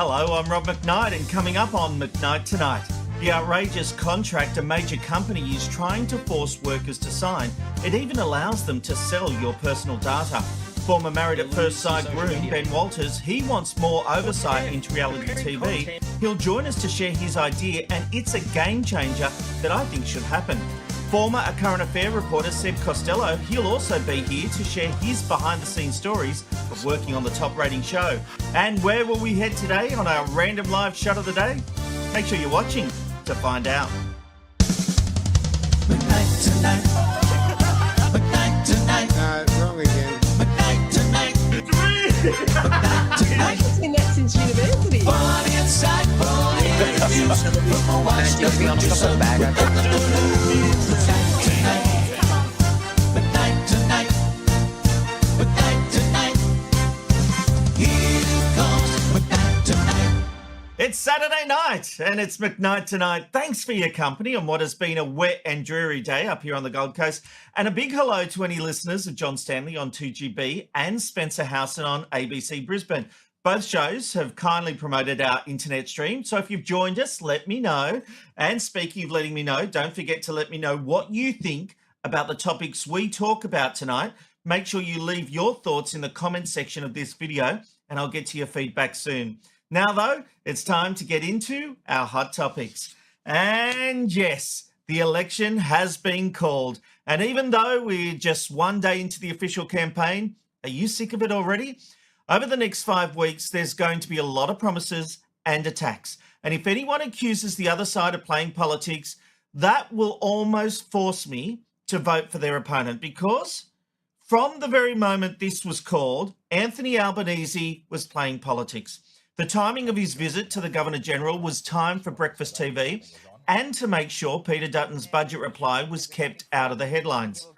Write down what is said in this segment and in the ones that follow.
Hello, I'm Rob McKnight, and coming up on McKnight Tonight, the outrageous contract a major company is trying to force workers to sign. It even allows them to sell your personal data. Former Married at First Sight groom Ben Walters, he wants more oversight into reality TV. He'll join us to share his idea, and it's a game changer that I think should happen. Former A Current Affair reporter Seb Costello, he'll also be here to share his behind-the-scenes stories of working on the top-rating show. And where will we head today on our random live shot of the day? Make sure you're watching to find out. McKnight Tonight. McKnight Tonight. Wrong again. McKnight Tonight. McKnight Tonight. I've seen that since university. Fun, insightful interviews from a watchdog producer. McKnight Tonight. McKnight Tonight. McKnight Tonight. Here comes McKnight Tonight. It's Saturday night, and it's McKnight Tonight. Thanks for your company on what has been a wet and dreary day up here on the Gold Coast. And a big hello to any listeners of John Stanley on 2GB and Spencer Howson on ABC Brisbane. Both shows have kindly promoted our internet stream, so if you've joined us, let me know. And speaking of letting me know, don't forget to let me know what you think about the topics we talk about tonight. Make sure you leave your thoughts in the comment section of this video, and I'll get to your feedback soon. Now, though, it's time to get into our hot topics. And yes, the election has been called. And even though we're just one day into the official campaign, are you sick of it already? Over the next 5 weeks, there's going to be a lot of promises and attacks. And if anyone accuses the other side of playing politics, that will almost force me to vote for their opponent, because from the very moment this was called, Anthony Albanese was playing politics. The timing of his visit to the Governor-General was timed for breakfast TV and to make sure Peter Dutton's budget reply was kept out of the headlines.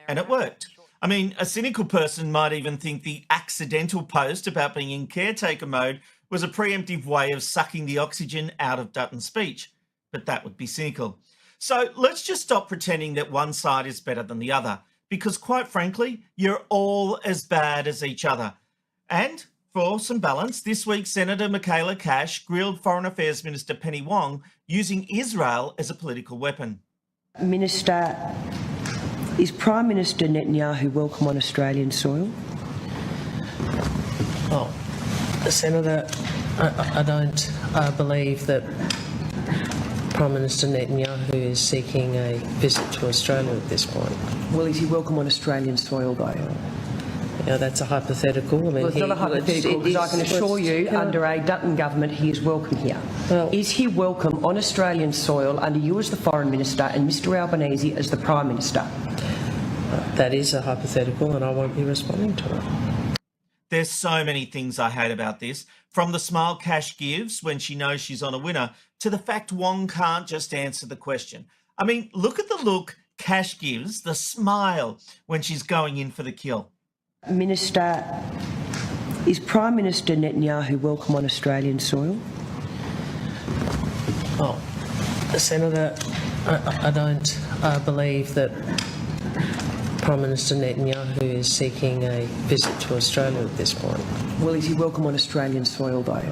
And it worked. I mean, a cynical person might even think the accidental post about being in caretaker mode was a preemptive way of sucking the oxygen out of Dutton's speech. But that would be cynical. So let's just stop pretending that one side is better than the other, because quite frankly, you're all as bad as each other. And for some balance, this week Senator Michaela Cash grilled Foreign Affairs Minister Penny Wong using Israel as a political weapon. Minister, is Prime Minister Netanyahu welcome on Australian soil? Well, Senator, I don't believe that Prime Minister Netanyahu is seeking a visit to Australia at this point. Well, is he welcome on Australian soil, though? Yeah, that's a hypothetical. I mean, Well, it's not a hypothetical, because I can assure you, under a Dutton government, he is welcome here. Well, is he welcome on Australian soil under you as the Foreign Minister and Mr Albanese as the Prime Minister? that is a hypothetical, and I won't be responding to it. There's so many things I hate about this, from the smile Cash gives when she knows she's on a winner to the fact Wong can't just answer the question. I mean, look at the look Cash gives, the smile, when she's going in for the kill. Minister, is Prime Minister Netanyahu welcome on Australian soil? Well, Senator, I don't believe that Prime Minister Netanyahu is seeking a visit to Australia at this point. Well, is he welcome on Australian soil, though?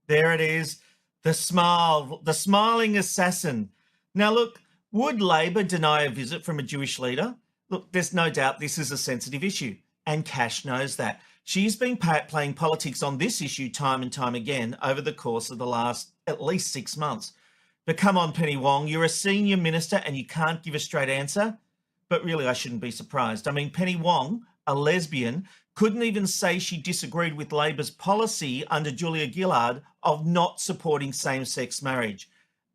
There it is, the smile, the smiling assassin. Now, look, would Labor deny a visit from a Jewish leader? Look, there's no doubt this is a sensitive issue, and Cash knows that. She's been playing politics on this issue time and time again over the course of the last at least 6 months. But come on, Penny Wong, you're a senior minister and you can't give a straight answer? But really, I shouldn't be surprised. I mean, Penny Wong, a lesbian, couldn't even say she disagreed with Labor's policy under Julia Gillard of not supporting same-sex marriage.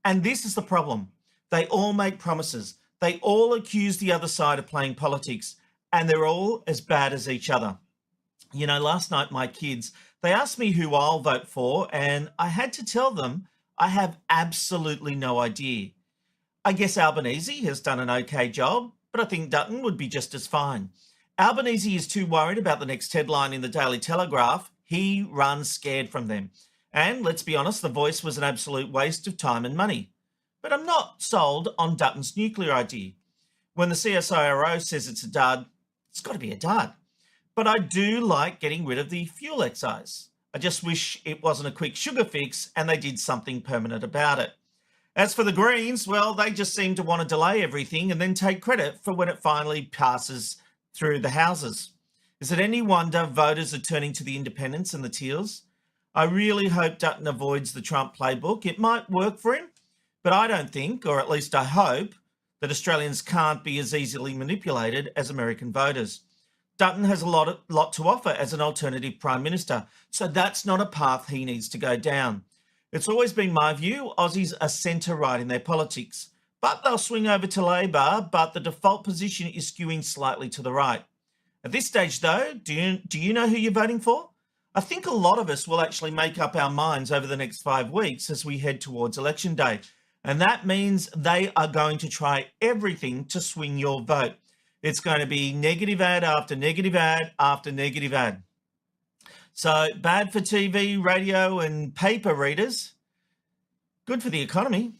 And this is the problem. They all make promises. They all accuse the other side of playing politics, and they're all as bad as each other. You know, last night my kids, they asked me who I'll vote for, and I had to tell them I have absolutely no idea. I guess Albanese has done an okay job, but I think Dutton would be just as fine. Albanese is too worried about the next headline in the Daily Telegraph. He runs scared from them. And let's be honest, The Voice was an absolute waste of time and money. But I'm not sold on Dutton's nuclear idea. When the CSIRO says it's a dud, it's got to be a dud. But I do like getting rid of the fuel excise. I just wish it wasn't a quick sugar fix and they did something permanent about it. As for the Greens, well, they just seem to want to delay everything and then take credit for when it finally passes through the houses. Is it any wonder voters are turning to the independents and the Teals? I really hope Dutton avoids the Trump playbook. It might work for him, but I don't think, or at least I hope, that Australians can't be as easily manipulated as American voters. Dutton has a lot to offer as an alternative Prime Minister, so that's not a path he needs to go down. It's always been my view, Aussies are centre-right in their politics, but they'll swing over to Labor, but the default position is skewing slightly to the right. At this stage, though, do you know who you're voting for? I think a lot of us will actually make up our minds over the next 5 weeks as we head towards Election Day. And that means they are going to try everything to swing your vote. It's going to be negative ad after negative ad after negative ad. So bad for TV, radio and paper readers. Good for the economy.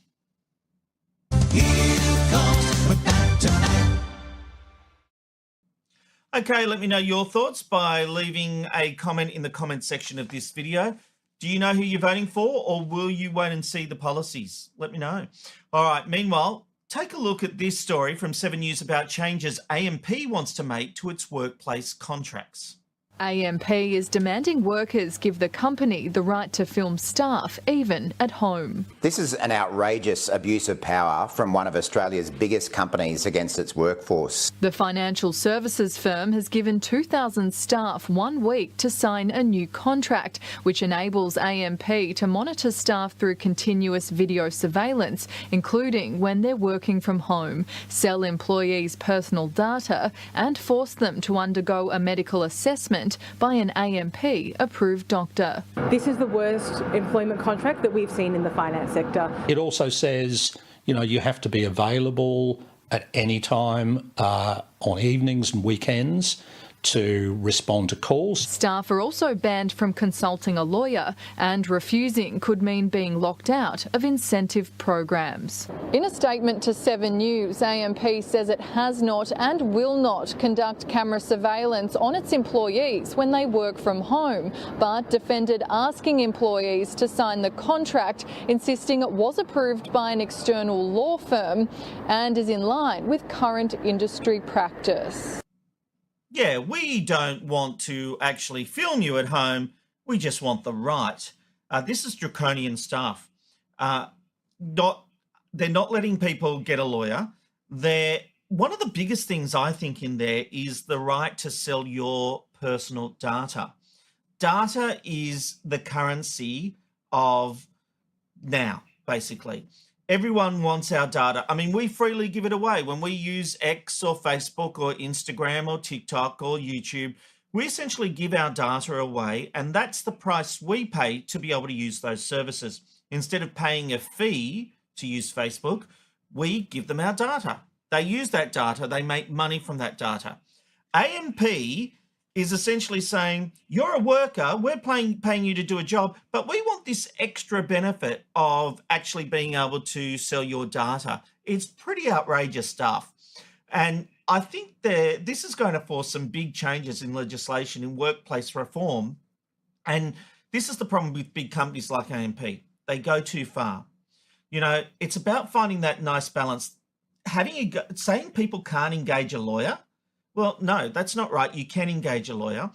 Okay, let me know your thoughts by leaving a comment in the comment section of this video. Do you know who you're voting for, or will you wait and see the policies? Let me know. All right, meanwhile, take a look at this story from 7 News about changes AMP wants to make to its workplace contracts. AMP is demanding workers give the company the right to film staff, even at home. This is an outrageous abuse of power from one of Australia's biggest companies against its workforce. The financial services firm has given 2,000 staff 1 week to sign a new contract, which enables AMP to monitor staff through continuous video surveillance, including when they're working from home, sell employees' personal data, and force them to undergo a medical assessment by an AMP-approved doctor. This is the worst employment contract that we've seen in the finance sector. It also says, you have to be available at any time on evenings and weekends to respond to calls. Staff are also banned from consulting a lawyer, and refusing could mean being locked out of incentive programs. In a statement to 7 News, AMP says it has not and will not conduct camera surveillance on its employees when they work from home, but defended asking employees to sign the contract, insisting it was approved by an external law firm and is in line with current industry practice. Yeah, we don't want to actually film you at home. We just want the right. This is draconian stuff. They're not letting people get a lawyer. One of the biggest things I think in there is the right to sell your personal data. Data is the currency of now, basically. Everyone wants our data. I mean, we freely give it away. When we use X or Facebook or Instagram or TikTok or YouTube, we essentially give our data away, and that's the price we pay to be able to use those services. Instead of paying a fee to use Facebook, we give them our data. They use that data. They make money from that data. AMP is essentially saying, you're a worker, we're paying you to do a job, but we want this extra benefit of actually being able to sell your data. It's pretty outrageous stuff. And I think this is going to force some big changes in legislation in workplace reform. And this is the problem with big companies like AMP. They go too far. It's about finding that nice balance. Saying people can't engage a lawyer, well, no, that's not right. You can engage a lawyer.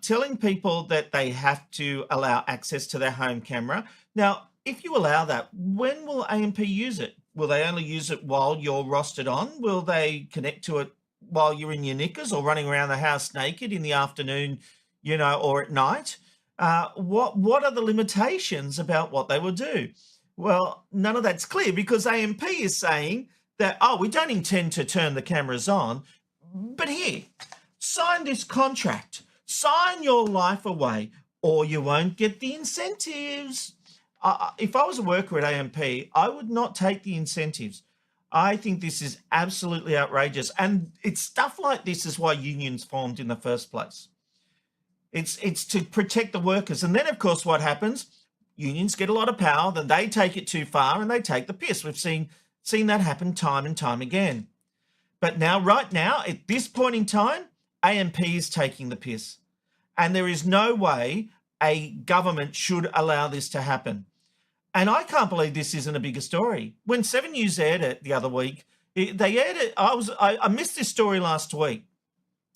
Telling people that they have to allow access to their home camera. Now, if you allow that, when will AMP use it? Will they only use it while you're rostered on? Will they connect to it while you're in your knickers or running around the house naked in the afternoon, or at night? What are the limitations about what they will do? Well, none of that's clear, because AMP is saying that, we don't intend to turn the cameras on. But here, sign this contract, sign your life away, or you won't get the incentives. If I was a worker at AMP, I would not take the incentives. I think this is absolutely outrageous. And it's stuff like this is why unions formed in the first place. It's to protect the workers. And then, of course, what happens? Unions get a lot of power, then they take it too far and they take the piss. We've seen that happen time and time again. But right now, at this point in time, AMP is taking the piss. And there is no way a government should allow this to happen. And I can't believe this isn't a bigger story. When 7 News aired it the other week, they aired it. I missed this story last week,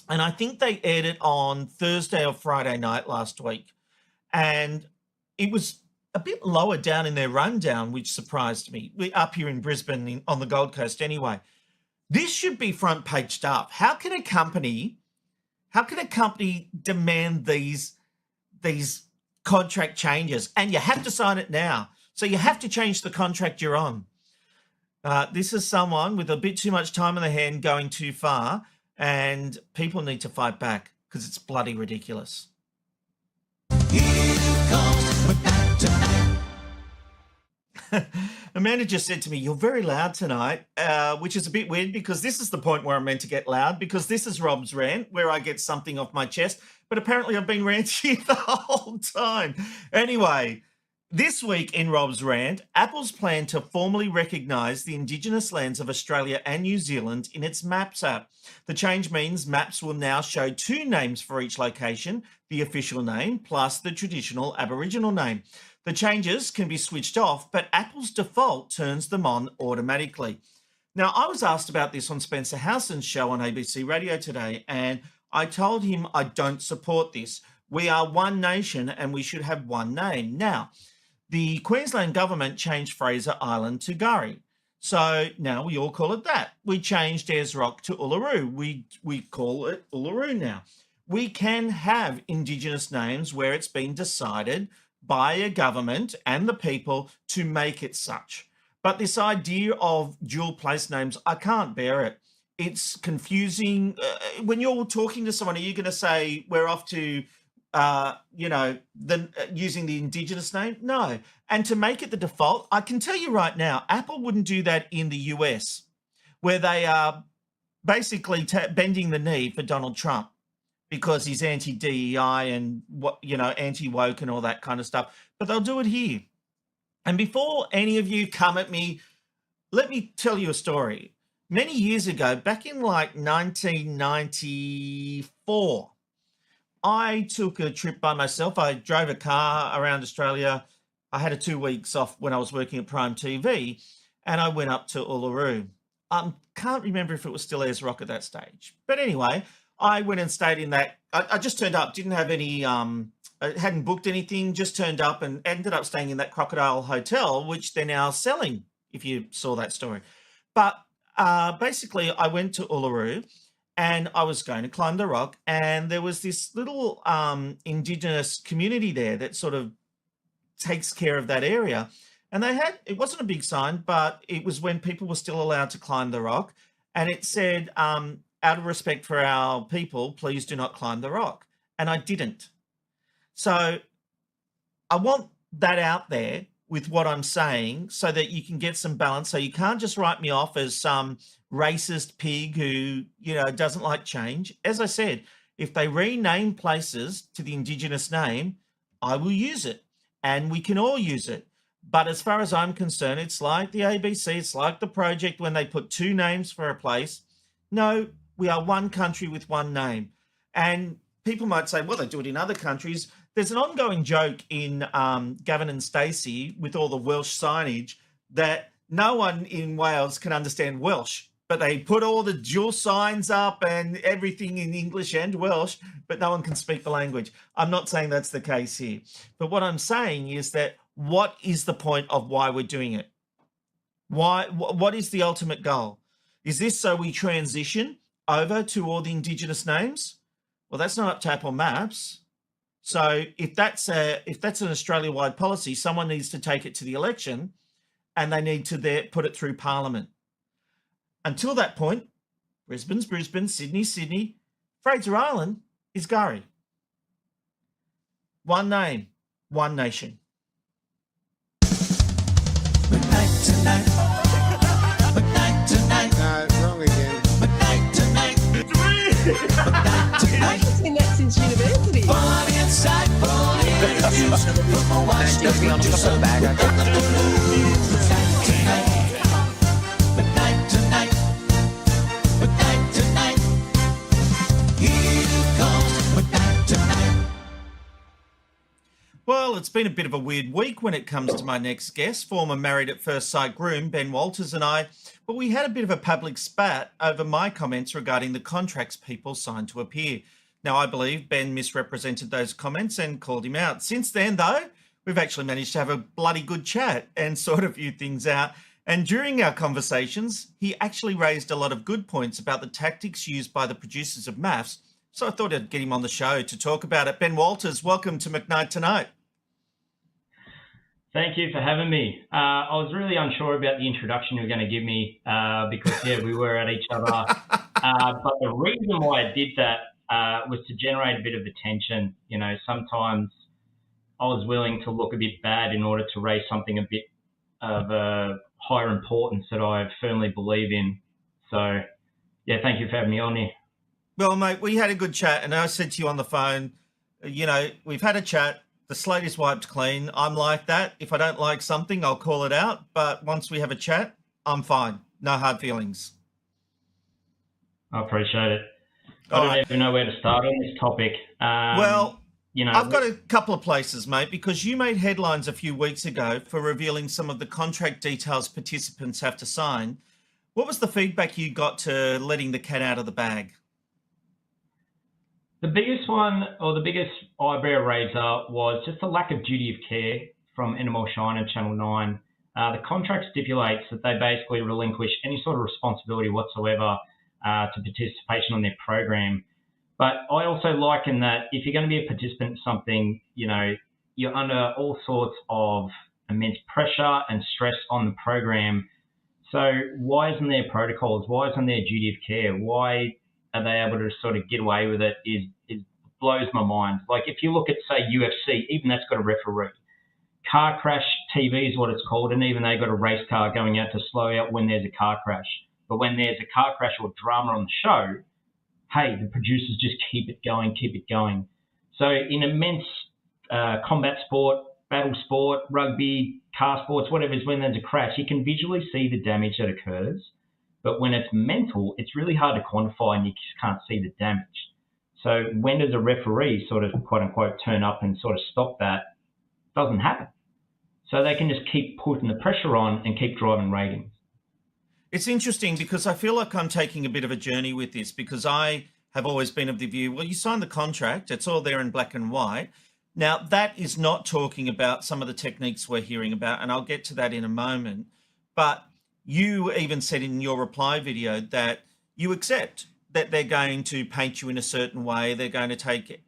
and I think they aired it on Thursday or Friday night last week. And it was a bit lower down in their rundown, which surprised me. We're up here in Brisbane on the Gold Coast anyway. This should be front page stuff. How can a company demand these contract changes? And you have to sign it now. So you have to change the contract you're on. This is someone with a bit too much time on their hand going too far, and people need to fight back because it's bloody ridiculous. Amanda just said to me, "You're very loud tonight," which is a bit weird because this is the point where I'm meant to get loud, because this is Rob's rant where I get something off my chest. But apparently I've been ranting the whole time. Anyway, this week in Rob's rant, Apple's plan to formally recognise the indigenous lands of Australia and New Zealand in its Maps app. The change means Maps will now show 2 names for each location, the official name plus the traditional Aboriginal name. The changes can be switched off, but Apple's default turns them on automatically. Now, I was asked about this on Spencer Howson's show on ABC Radio today, and I told him I don't support this. We are one nation and we should have one name. Now, the Queensland government changed Fraser Island to Gurri. So now we all call it that. We changed Ayers Rock to Uluru. We call it Uluru now. We can have Indigenous names where it's been decided by a government and the people to make it such. But this idea of dual place names, I can't bear it. It's confusing. When you're talking to someone, are you going to say we're off to using the Indigenous name? No. And to make it the default, I can tell you right now, Apple wouldn't do that in the US, where they are basically bending the knee for Donald Trump because he's anti-DEI and anti-woke and all that kind of stuff. But they'll do it here. And before any of you come at me, let me tell you a story. Many years ago, back in like 1994, I took a trip by myself. I drove a car around Australia. I had a 2 weeks off when I was working at Prime TV, and I went up to Uluru. Can't remember if it was still Ayers Rock at that stage. But anyway, I went and stayed in that. I just turned up, didn't have any, I hadn't booked anything, just turned up and ended up staying in that Crocodile Hotel, which they're now selling, if you saw that story. But basically, I went to Uluru, and I was going to climb the rock, and there was this little Indigenous community there that sort of takes care of that area. And it wasn't a big sign, but it was when people were still allowed to climb the rock. And it said, out of respect for our people, please do not climb the rock. And I didn't. So I want that out there with what I'm saying so that you can get some balance. So you can't just write me off as some racist pig who, doesn't like change. As I said, if they rename places to the Indigenous name, I will use it and we can all use it. But as far as I'm concerned, it's like the ABC, it's like the Project when they put 2 names for a place. No, we are one country with one name. And people might say, well, they do it in other countries. There's an ongoing joke in Gavin and Stacey with all the Welsh signage that no one in Wales can understand Welsh, but they put all the dual signs up and everything in English and Welsh, but no one can speak the language. I'm not saying that's the case here. But what I'm saying is that what is the point of why we're doing it? What is the ultimate goal? Is this so we transition over to all the Indigenous names? Well, that's not up to Apple Maps. So if that's an Australia-wide policy, someone needs to take it to the election and they need to put it through Parliament. Until that point, Brisbane's Brisbane, Sydney's Sydney, Fraser Island is Gurri. One name, one nation. McKnight tonight. McKnight tonight. No, wrong again. McKnight tonight. McKnight tonight. I've seen that since university. Funny, insightful interviews from a Washington to some McKnight tonight. McKnight tonight. McKnight tonight. Here comes McKnight tonight. it's been a bit of a weird week when it comes to my next guest, former Married at First Sight groom Ben Walters and I, but we had a bit of a public spat over my comments regarding the contracts people signed to appear. Now, I believe Ben misrepresented those comments and called him out. Since then, though, we've actually managed to have a bloody good chat and sort a few things out. And during our conversations, he actually raised a lot of good points about the tactics used by the producers of MAFS. So I thought I'd get him on the show to talk about it. Ben Walters, welcome to McKnight Tongiht. Thank you for having me. I was really unsure about the introduction you were going to give me because, we were at each other. But the reason why I did that was to generate a bit of attention. You know, sometimes I was willing to look a bit bad in order to raise something a bit of a higher importance that I firmly believe in. So, thank you for having me on here. Well, mate, we had a good chat, and I said to you on the phone, you know, we've had a chat. The slate is wiped clean. I'm like that. If I don't like something, I'll call it out. But once we have a chat, I'm fine. No hard feelings. I appreciate it. I don't even know where to start on this topic. Well, you know, I've got a couple of places, mate, because you made headlines a few weeks ago for revealing some of the contract details participants have to sign. What was the feedback you got to letting the cat out of the bag? The biggest one, or the biggest eyebrow raiser, was just the lack of duty of care from Endemol Shine and Channel 9. The contract stipulates that they basically relinquish any sort of responsibility whatsoever to participation on their program. But I also liken that if you're going to be a participant in something, you know, you're under all sorts of immense pressure and stress on the program. So why isn't there protocols? Why isn't there duty of care? Why are they able to sort of get away with it is blows my mind. Like if you look at, say, UFC, even that's got a referee. Car crash TV is what it's called, and even they got a race car going out to slow out when there's a car crash. But when there's a car crash or drama on the show, hey, the producers just keep it going, keep it going. So in immense combat sport, battle sport, rugby, car sports, whatever it is, when there's a crash, you can visually see the damage that occurs. But when it's mental, it's really hard to quantify and you just can't see the damage. So when does a referee sort of, quote unquote, turn up and sort of stop that? Doesn't happen. So they can just keep putting the pressure on and keep driving ratings. It's interesting because I feel like I'm taking a bit of a journey with this because I have always been of the view, well, you sign the contract, it's all there in black and white. Now, that is not talking about some of the techniques we're hearing about, and I'll get to that in a moment. But you even said in your reply video that you accept that they're going to paint you in a certain way. They're going to take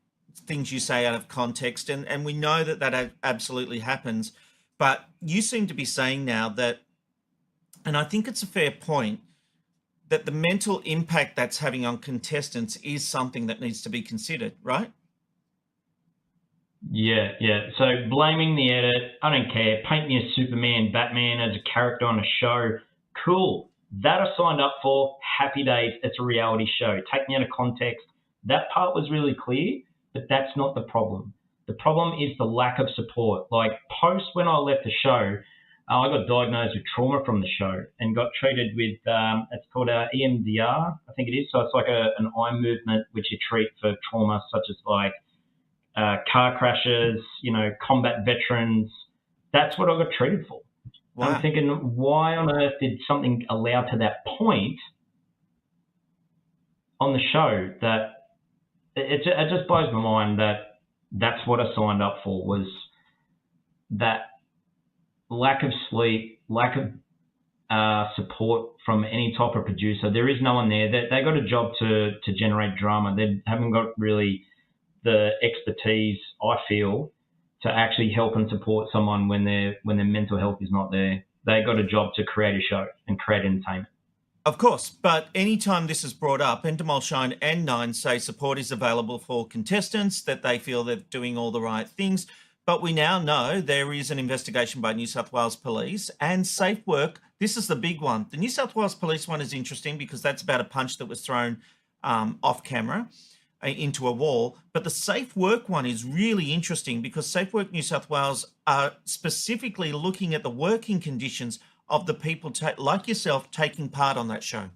things you say out of context. And we know that that absolutely happens. But you seem to be saying now that, and I think it's a fair point, that the mental impact that's having on contestants is something that needs to be considered, right? Yeah. So blaming the edit, I don't care. Paint me as Superman, Batman as a character on a show. Cool. That I signed up for. Happy days. It's a reality show. Take me out of context. That part was really clear, but that's not the problem. The problem is the lack of support. Like post when I left the show, I got diagnosed with trauma from the show and got treated with, it's called EMDR, I think it is. So it's like an eye movement which you treat for trauma such as like car crashes, you know, combat veterans. That's what I got treated for. Wow. I'm thinking, why on earth did something allow to that point on the show that it just blows my mind that that's what I signed up for, was that lack of sleep, lack of support from any type of producer. There is no one there. They got a job to generate drama. They haven't got really the expertise, I feel, to actually help and support someone when their mental health is not there. They got a job to create a show and create entertainment. Of course, but anytime this is brought up, Endemol Shine and Nine say support is available for contestants, that they feel they're doing all the right things. But we now know there is an investigation by New South Wales Police and Safe Work. This is the big one. The New South Wales Police one is interesting because that's about a punch that was thrown off camera into a wall. But the Safe Work one is really interesting because Safe Work New South Wales are specifically looking at the working conditions of the people like yourself taking part on that show.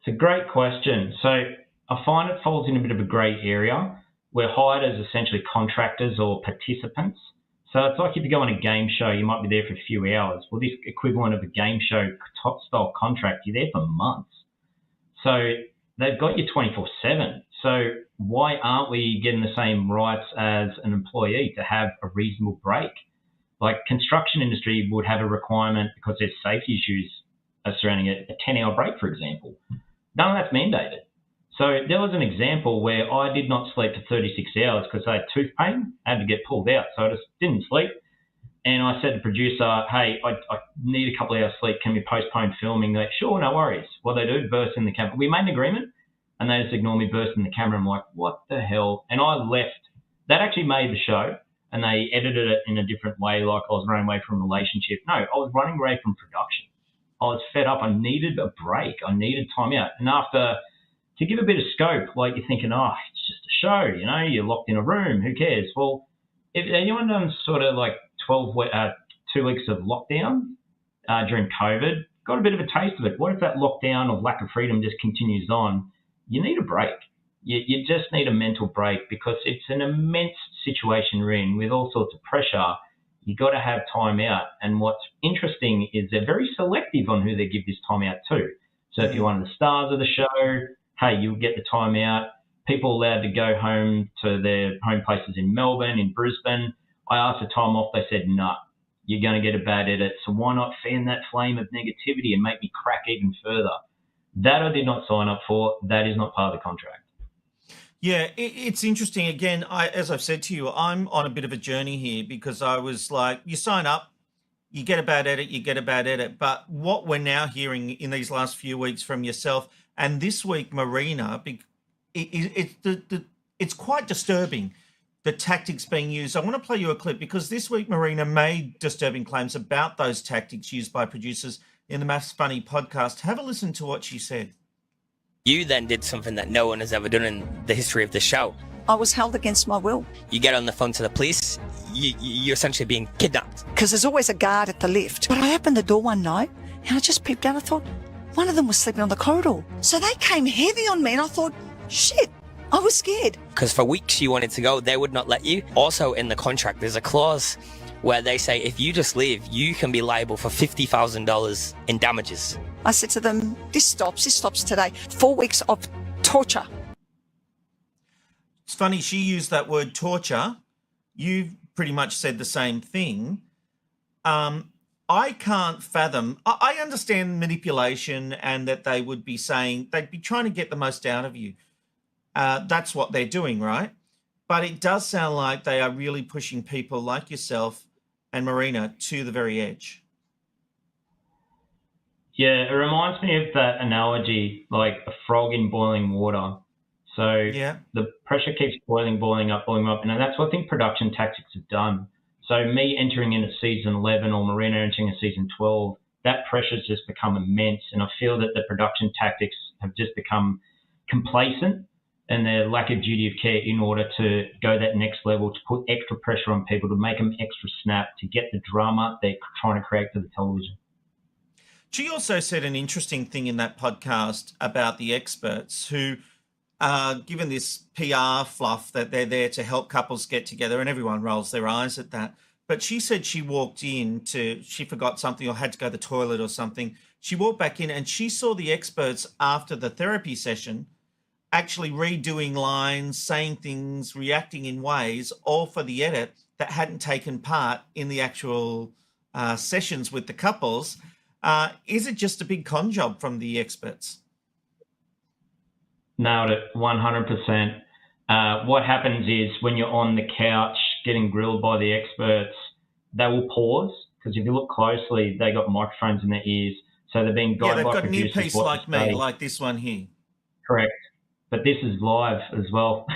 It's a great question. So I find it falls in a bit of a grey area. we're hired as essentially contractors or participants. So it's like if you go on a game show, you might be there for a few hours. Well, this equivalent of a game show style contract, you're there for months. So they've got you 24/7. So why aren't we getting the same rights as an employee to have a reasonable break? Like construction industry would have a requirement because there's safety issues surrounding a 10-hour break, for example. None of that's mandated. So there was an example where I did not sleep for 36 hours because I had tooth pain. I had to get pulled out, so I just didn't sleep. And I said to the producer, hey, I need a couple of hours sleep. Can we postpone filming? They're like, sure, no worries. What they do, burst in the camera. We made an agreement, and they just ignore me, burst in the camera. I'm like, what the hell? And I left. That actually made the show, and they edited it in a different way, like I was running away from a relationship. No, I was running away from production. I was fed up. I needed a break. I needed time out. And after, to give a bit of scope, like you're thinking, oh, it's just a show, you know, you're locked in a room, who cares? Well, if anyone done sort of like 2 weeks of lockdown during COVID, got a bit of a taste of it. What if that lockdown of lack of freedom just continues on? You need a break. You just need a mental break because it's an immense situation we're in with all sorts of pressure. You got to have time out. And what's interesting is they're very selective on who they give this time out to. So if you're one of the stars of the show, hey, you'll get the time out. People allowed to go home to their home places in Melbourne, in Brisbane. I asked for time off. They said, no, you're going to get a bad edit. So why not fan that flame of negativity and make me crack even further? That I did not sign up for. That is not part of the contract. Yeah, it's interesting. Again, as I've said to you, I'm on a bit of a journey here because I was like, you sign up, you get a bad edit, you get a bad edit. But what we're now hearing in these last few weeks from yourself and this week, Marina, it's quite disturbing, the tactics being used. I want to play you a clip because this week, Marina made disturbing claims about those tactics used by producers in the MAFS Funny podcast. Have a listen to what she said. You then did something that no one has ever done in the history of the show. I was held against my will. You get on the phone to the police, you're essentially being kidnapped. Because there's always a guard at the lift. But I opened the door one night and I just peeped out. I thought, one of them was sleeping on the corridor. So they came heavy on me and I thought, shit, I was scared. Because for weeks you wanted to go, they would not let you. Also in the contract, there's a clause where they say if you just leave, you can be liable for $50,000 in damages. I said to them, this stops today. 4 weeks of torture. It's funny, she used that word torture. You've pretty much said the same thing. I can't fathom. I understand manipulation and that they would be saying, they'd be trying to get the most out of you. That's what they're doing, right? But it does sound like they are really pushing people like yourself and Marina to the very edge. Yeah, it reminds me of that analogy, like a frog in boiling water. So yeah, the pressure keeps boiling up. And that's what I think production tactics have done. So me entering into season 11 or Marina entering in season 12, that pressure's just become immense. And I feel that the production tactics have just become complacent and their lack of duty of care in order to go that next level, to put extra pressure on people, to make them extra snap, to get the drama they're trying to create for the television. She also said an interesting thing in that podcast about the experts who given this PR fluff that they're there to help couples get together, and everyone rolls their eyes at that. But she said she walked in she forgot something or had to go to the toilet or something. She walked back in and she saw the experts after the therapy session actually redoing lines, saying things, reacting in ways, all for the edit that hadn't taken part in the actual sessions with the couples. Is it just a big con job from the experts? Nailed it, 100%. What happens is when you're on the couch getting grilled by the experts, they will pause because if you look closely, they got microphones in their ears. So they're being guided by producers. Yeah, they've got an earpiece like me, like this one here. Correct. But this is live as well.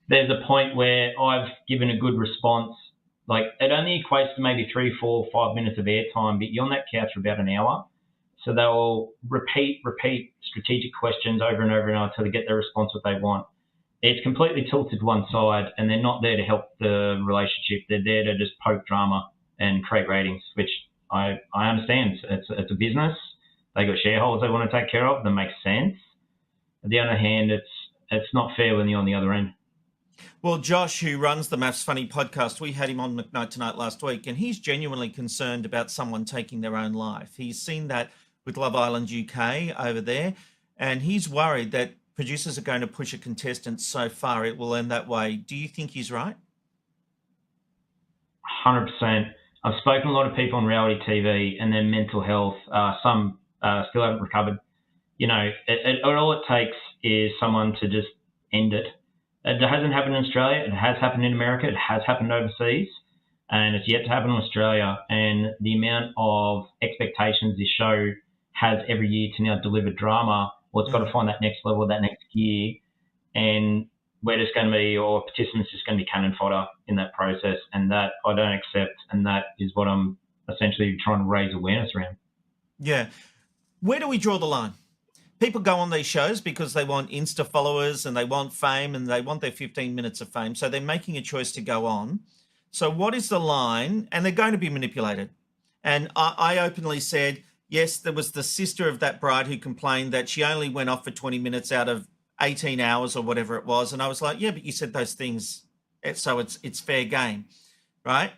There's a point where I've given a good response. Like it only equates to maybe 3, 4, 5 minutes of airtime, but you're on that couch for about an hour. So they'll repeat strategic questions over and over and over until they get the response that they want. It's completely tilted to one side and they're not there to help the relationship. They're there to just poke drama and create ratings, which I understand. It's a business. They got shareholders they want to take care of. That makes sense. On the other hand, it's not fair when you're on the other end. Well, Josh, who runs the MAFS Funny podcast, we had him on McKnight Tonight last week, and he's genuinely concerned about someone taking their own life. He's seen that with Love Island UK over there, and he's worried that producers are going to push a contestant so far it will end that way. Do you think he's right? 100%. I've spoken to a lot of people on reality TV and their mental health. Some still haven't recovered. You know, all it takes is someone to just end it. It hasn't happened in Australia. It has happened in America. It has happened overseas. And it's yet to happen in Australia. And the amount of expectations this show has every year to now deliver drama, well, it's got to find that next level, that next gear. And we're just going to be, or participants just going to be cannon fodder in that process. And that I don't accept. And that is what I'm essentially trying to raise awareness around. Yeah. Where do we draw the line? People go on these shows because they want Insta followers and they want fame and they want their 15 minutes of fame. So they're making a choice to go on. So what is the line? And they're going to be manipulated. And I openly said, yes, there was the sister of that bride who complained that she only went off for 20 minutes out of 18 hours or whatever it was. And I was like, yeah, but you said those things. So it's fair game, right?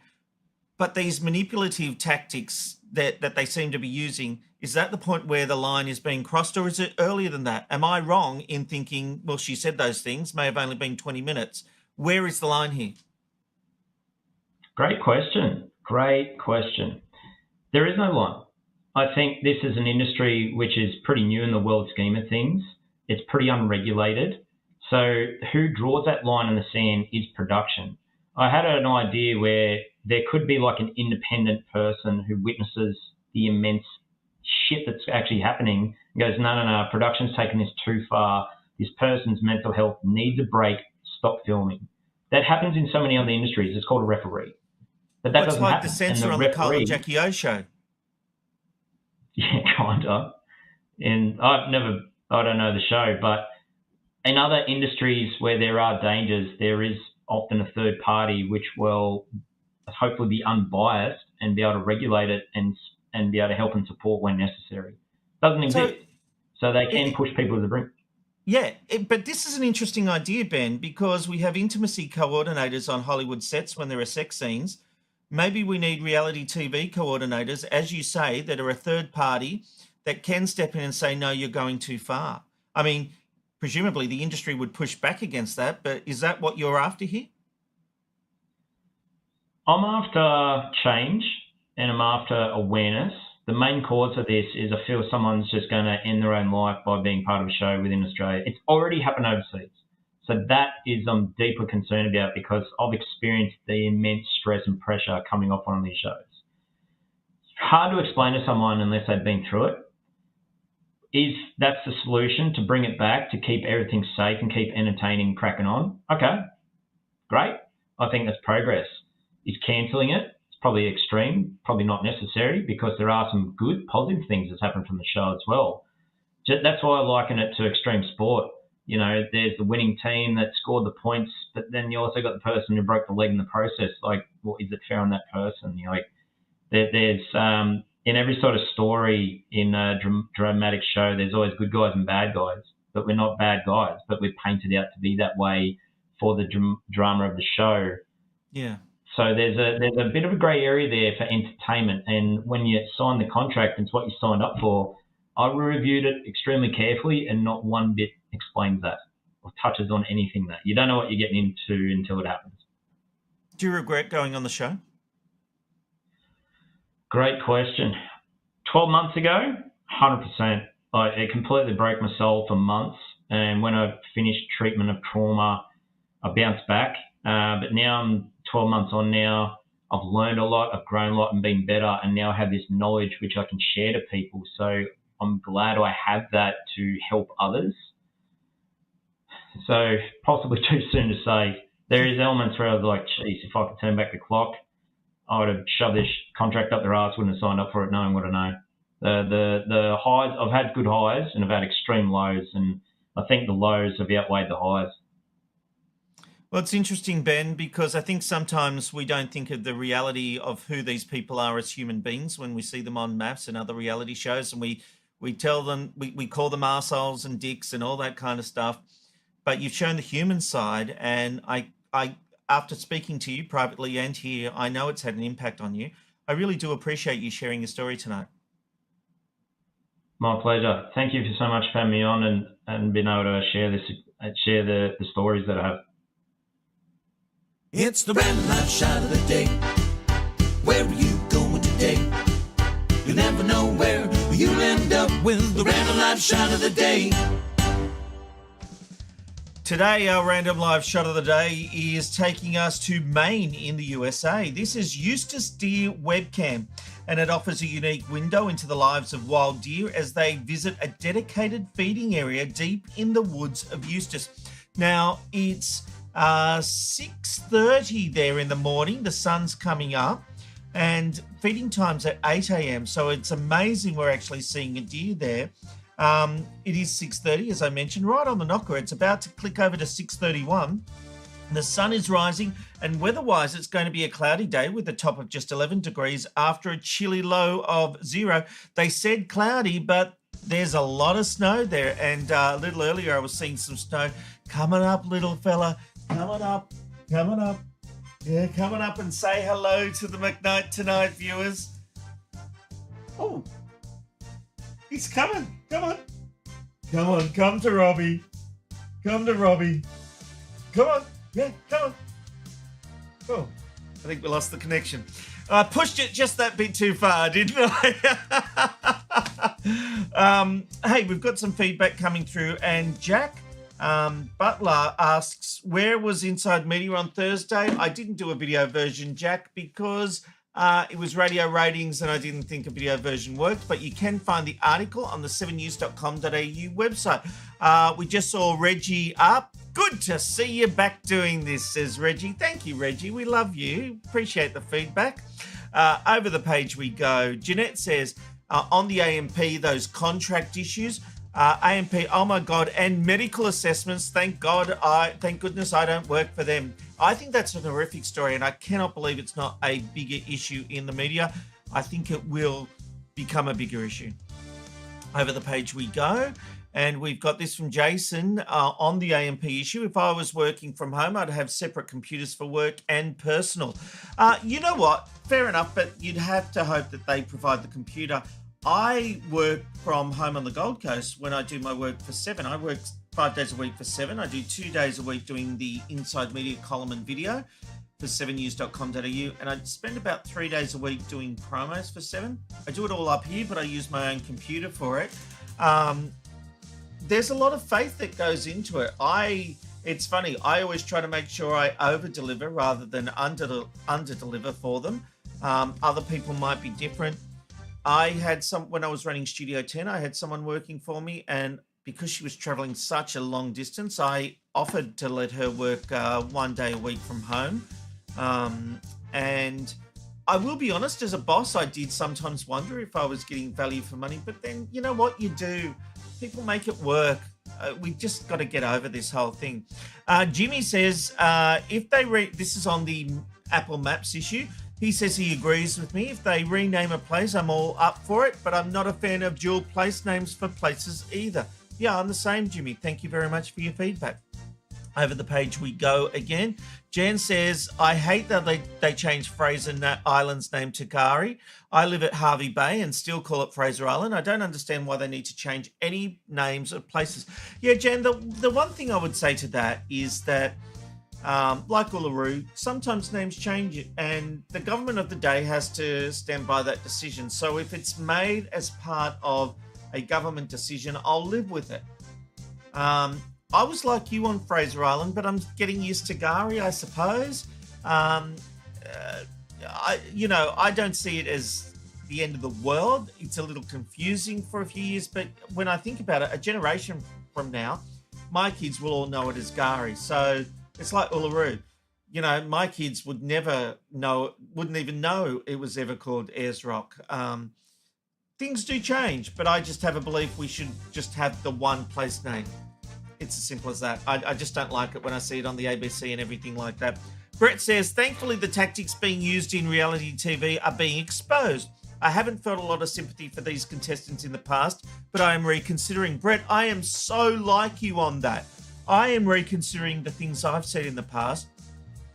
But these manipulative tactics that they seem to be using, is that the point where the line is being crossed, or is it earlier than that? Am I wrong in thinking, well, she said those things, may have only been 20 minutes. Where is the line here? Great question. Great question. There is no line. I think this is an industry which is pretty new in the world scheme of things. It's pretty unregulated. So who draws that line in the sand is production. I had an idea where there could be like an independent person who witnesses the immense shit that's actually happening and goes, no, production's taken this too far. This person's mental health needs a break. Stop filming. That happens in so many other industries. It's called a referee. But that doesn't like happen. The censor on the Kyle and Jackie O show. Yeah, kind of. And I don't know the show, but in other industries where there are dangers, there is often a third party which will hopefully be unbiased and be able to regulate it and be able to help and support when necessary. Doesn't exist. So they can push people to the brink. Yeah, but this is an interesting idea, Ben, because we have intimacy coordinators on Hollywood sets when there are sex scenes. Maybe we need reality TV coordinators, as you say, that are a third party that can step in and say, no, you're going too far. I mean, presumably the industry would push back against that, but is that what you're after here? I'm after change and I'm after awareness. The main cause of this is I feel someone's just going to end their own life by being part of a show within Australia. It's already happened overseas. So that is I'm deeply concerned about because I've experienced the immense stress and pressure coming off one of these shows. It's hard to explain to someone unless they've been through it. Is that's the solution to bring it back, to keep everything safe and keep entertaining, cracking on? Okay, great. I think that's progress. Is cancelling it? It's probably extreme, probably not necessary because there are some good, positive things that's happened from the show as well. That's why I liken it to extreme sport. You know, there's the winning team that scored the points, but then you also got the person who broke the leg in the process. Like, well, is it fair on that person? You know, like there's in every sort of story in a dramatic show, there's always good guys and bad guys, but we're not bad guys, but we're painted out to be that way for the drama of the show. Yeah. So there's a bit of a grey area there for entertainment, and when you sign the contract, it's what you signed up for. I reviewed it extremely carefully, and not one bit explains that or touches on anything that. You don't know what you're getting into until it happens. Do you regret going on the show? Great question. 12 months ago, 100%. It completely broke my soul for months, and when I finished treatment of trauma, I bounced back. But now I'm 12 months on now. I've learned a lot, I've grown a lot and been better, and now I have this knowledge which I can share to people. So I'm glad I have that to help others. So possibly too soon to say. There is elements where I was like, geez, if I could turn back the clock, I would have shoved this contract up their arse, wouldn't have signed up for it knowing what I know. The highs, I've had good highs and I've had extreme lows, and I think the lows have outweighed the highs. Well, it's interesting, Ben, because I think sometimes we don't think of the reality of who these people are as human beings when we see them on MAFS and other reality shows, and we tell them, we call them arseholes and dicks and all that kind of stuff. but you've shown the human side, and I after speaking to you privately and here, I know it's had an impact on you. I really do appreciate you sharing your story tonight. My pleasure. Thank you so much for having me on and being able to share the stories that I have. It's the random life shot of the day. Where are you going today? You never know where you'll end up with the random life shot of the day. Today, our random live shot of the day is taking us to Maine in the USA. This is Eustace Deer Webcam, and it offers a unique window into the lives of wild deer as they visit a dedicated feeding area deep in the woods of Eustace. Now, it's 6:30 there in the morning. The sun's coming up, and feeding time's at 8 a.m. So it's amazing we're actually seeing a deer there. It is 6:30, as I mentioned, right on the knocker. It's about to click over to 6:31. The sun is rising, and weather-wise, it's going to be a cloudy day with a top of just 11 degrees after a chilly low of 0. They said cloudy, but there's a lot of snow there. And a little earlier, I was seeing some snow. Coming up, little fella. Coming up. Yeah, coming up, and say hello to the McKnight Tongiht viewers. Oh. He's coming. Come on. Come to Robbie. Come on. Yeah, come on. Oh, I think we lost the connection. I pushed it just that bit too far, didn't I? Hey, we've got some feedback coming through, and Jack Butler asks, where was Inside Media on Thursday? I didn't do a video version, Jack, because it was radio ratings and I didn't think a video version worked, but you can find the article on the 7news.com.au website. We just saw Reggie up. Good to see you back doing this, says Reggie. Thank you, Reggie. We love you. Appreciate the feedback. Over the page we go. Jeanette says, on the AMP, those contract issues, AMP, oh my God, and medical assessments, thank goodness I don't work for them. I think that's a horrific story, and I cannot believe it's not a bigger issue in the media. I think it will become a bigger issue. Over the page we go, and we've got this from Jason on the AMP issue. If I was working from home, I'd have separate computers for work and personal. You know what? Fair enough, but you'd have to hope that they provide the computer. I work from home on the Gold Coast when I do my work for Seven. I work 5 days a week for Seven. I do 2 days a week doing the Inside Media column and video for 7news.com.au, and I spend about 3 days a week doing promos for Seven. I do it all up here, but I use my own computer for it. There's a lot of faith that goes into it. It's funny, I always try to make sure I over-deliver rather than under-deliver for them. Other people might be different. I had when I was running Studio 10, I had someone working for me, and because she was traveling such a long distance, I offered to let her work 1 day a week from home. And I will be honest, as a boss, I did sometimes wonder if I was getting value for money, but then you know what you do? People make it work. We've just got to get over this whole thing. Jimmy says, if they this is on the Apple Maps issue. He says he agrees with me. If they rename a place, I'm all up for it, but I'm not a fan of dual place names for places either. Yeah, I'm the same, Jimmy. Thank you very much for your feedback. Over the page we go again. Jan says, I hate that they changed Fraser Island's name to Kari. I live at Harvey Bay and still call it Fraser Island. I don't understand why they need to change any names of places. Yeah, Jan, the one thing I would say to that is that like Uluru, sometimes names change, and the government of the day has to stand by that decision. So if it's made as part of a government decision, I'll live with it. I was like you on Fraser Island, but I'm getting used to Kari, I suppose. I don't see it as the end of the world. It's a little confusing for a few years, but when I think about it, a generation from now, my kids will all know it as Kari. So it's like Uluru. You know, my kids wouldn't even know it was ever called Ayers Rock. Things do change, but I just have a belief we should just have the one place name. It's as simple as that. I just don't like it when I see it on the ABC and everything like that. Brett says, thankfully the tactics being used in reality TV are being exposed. I haven't felt a lot of sympathy for these contestants in the past, but I am reconsidering. Brett, I am so like you on that. I am reconsidering the things I've said in the past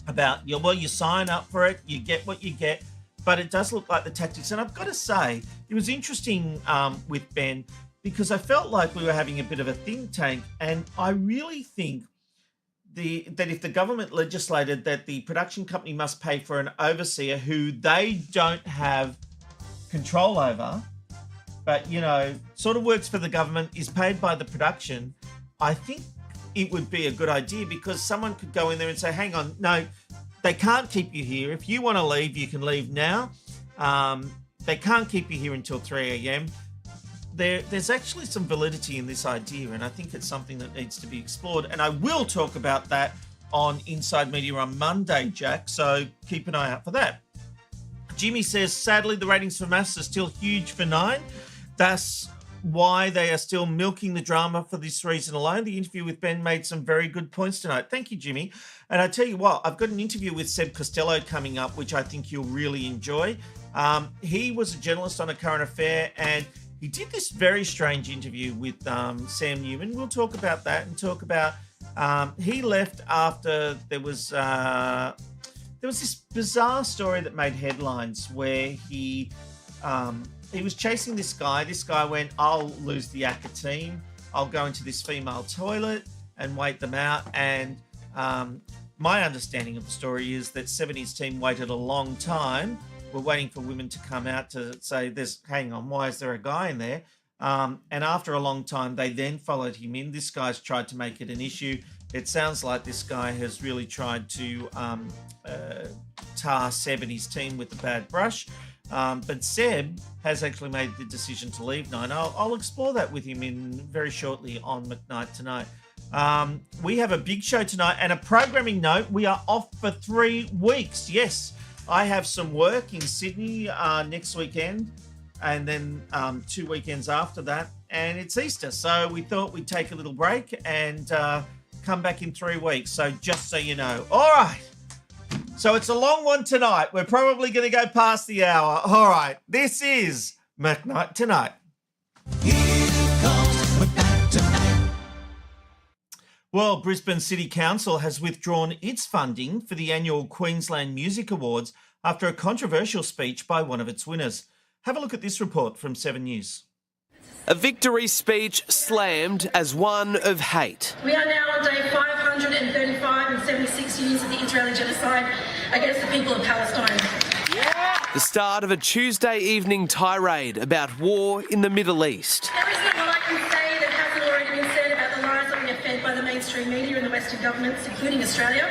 about, you sign up for it, you get what you get, but it does look like the tactics. And I've got to say, it was interesting with Ben, because I felt like we were having a bit of a think tank, and I really think that if the government legislated that the production company must pay for an overseer who they don't have control over, but, sort of works for the government, is paid by the production, I think it would be a good idea, because someone could go in there and say, hang on, no, they can't keep you here. If you want to leave, you can leave now. They can't keep you here until 3 a.m. There's actually some validity in this idea, and I think it's something that needs to be explored. And I will talk about that on Inside Media on Monday, Jack, so keep an eye out for that. Jimmy says, sadly, the ratings for MAFS are still huge for 9. That's why they are still milking the drama for this reason alone. The interview with Ben made some very good points tonight. Thank you, Jimmy. And I tell you what, I've got an interview with Seb Costello coming up, which I think you'll really enjoy. He was a journalist on A Current Affair, and he did this very strange interview with Sam Newman. We'll talk about that and talk about he left after there was this bizarre story that made headlines where he was chasing this guy. This guy went, I'll lose the ACCA team. I'll go into this female toilet and wait them out. And my understanding of the story is that Seb and his team waited a long time. We're waiting for women to come out to say, hang on, why is there a guy in there? And after a long time, they then followed him in. This guy's tried to make it an issue. It sounds like this guy has really tried to tar Seb and his team with a bad brush. But Seb has actually made the decision to leave 9. I'll explore that with him very shortly on McKnight Tonight. We have a big show tonight, and a programming note, we are off for 3 weeks. Yes, I have some work in Sydney next weekend, and then 2 weekends after that, and it's Easter. So we thought we'd take a little break and come back in 3 weeks. So just so you know. All right. So it's a long one tonight. We're probably going to go past the hour. All right. This is McKnight Tonight. Well, Brisbane City Council has withdrawn its funding for the annual Queensland Music Awards after a controversial speech by one of its winners. Have a look at this report from 7 News. A victory speech slammed as one of hate. We are now on day 535 and 76 years of the Israeli genocide against the people of Palestine. The start of a Tuesday evening tirade about war in the Middle East. There isn't what I can say that hasn't already been said about the lies that we are fed by the mainstream media and the Western governments, including Australia,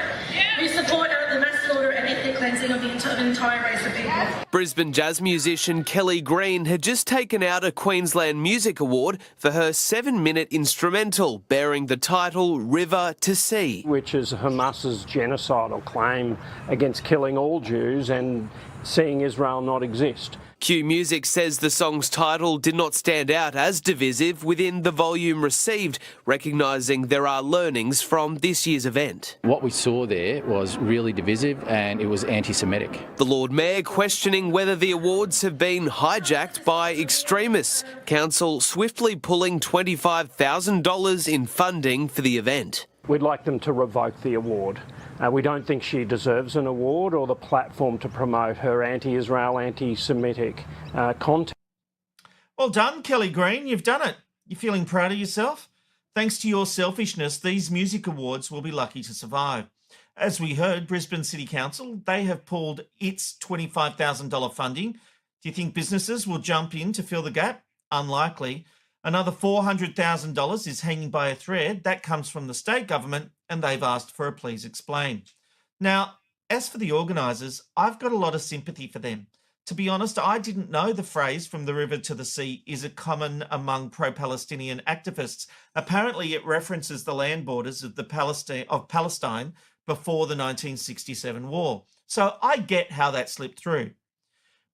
who support the mass slaughter and ethnic cleansing of an entire race of people. Brisbane jazz musician Kelly Green had just taken out a Queensland Music Award for her 7-minute instrumental bearing the title River to Sea, which is Hamas's genocidal claim against killing all Jews and seeing Israel not exist. Q Music says the song's title did not stand out as divisive within the volume received, recognising there are learnings from this year's event. What we saw there was really divisive and it was anti-Semitic. The Lord Mayor questioning whether the awards have been hijacked by extremists. Council swiftly pulling $25,000 in funding for the event. We'd like them to revoke the award. We don't think she deserves an award or the platform to promote her anti-Israel, anti-Semitic content. Well done, Kelly Green. You've done it. You feeling proud of yourself? Thanks to your selfishness, these music awards will be lucky to survive. As we heard, Brisbane City Council, they have pulled its $25,000 funding. Do you think businesses will jump in to fill the gap? Unlikely. Another $400,000 is hanging by a thread. That comes from the state government, and they've asked for a please explain. Now, as for the organisers, I've got a lot of sympathy for them. To be honest, I didn't know the phrase from the river to the sea is a common among pro-Palestinian activists. Apparently, it references the land borders of Palestine before the 1967 war. So I get how that slipped through.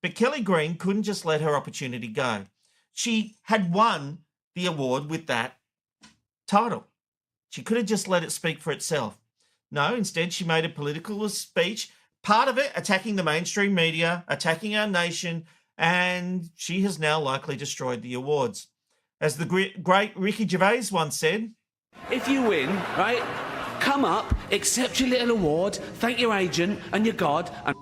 But Kelly Green couldn't just let her opportunity go. She had won the award with that title. She could have just let it speak for itself. No, instead she made a political speech, part of it attacking the mainstream media, attacking our nation, and she has now likely destroyed the awards. As the great Ricky Gervais once said, If you win, right, come up, accept your little award, thank your agent and your God, and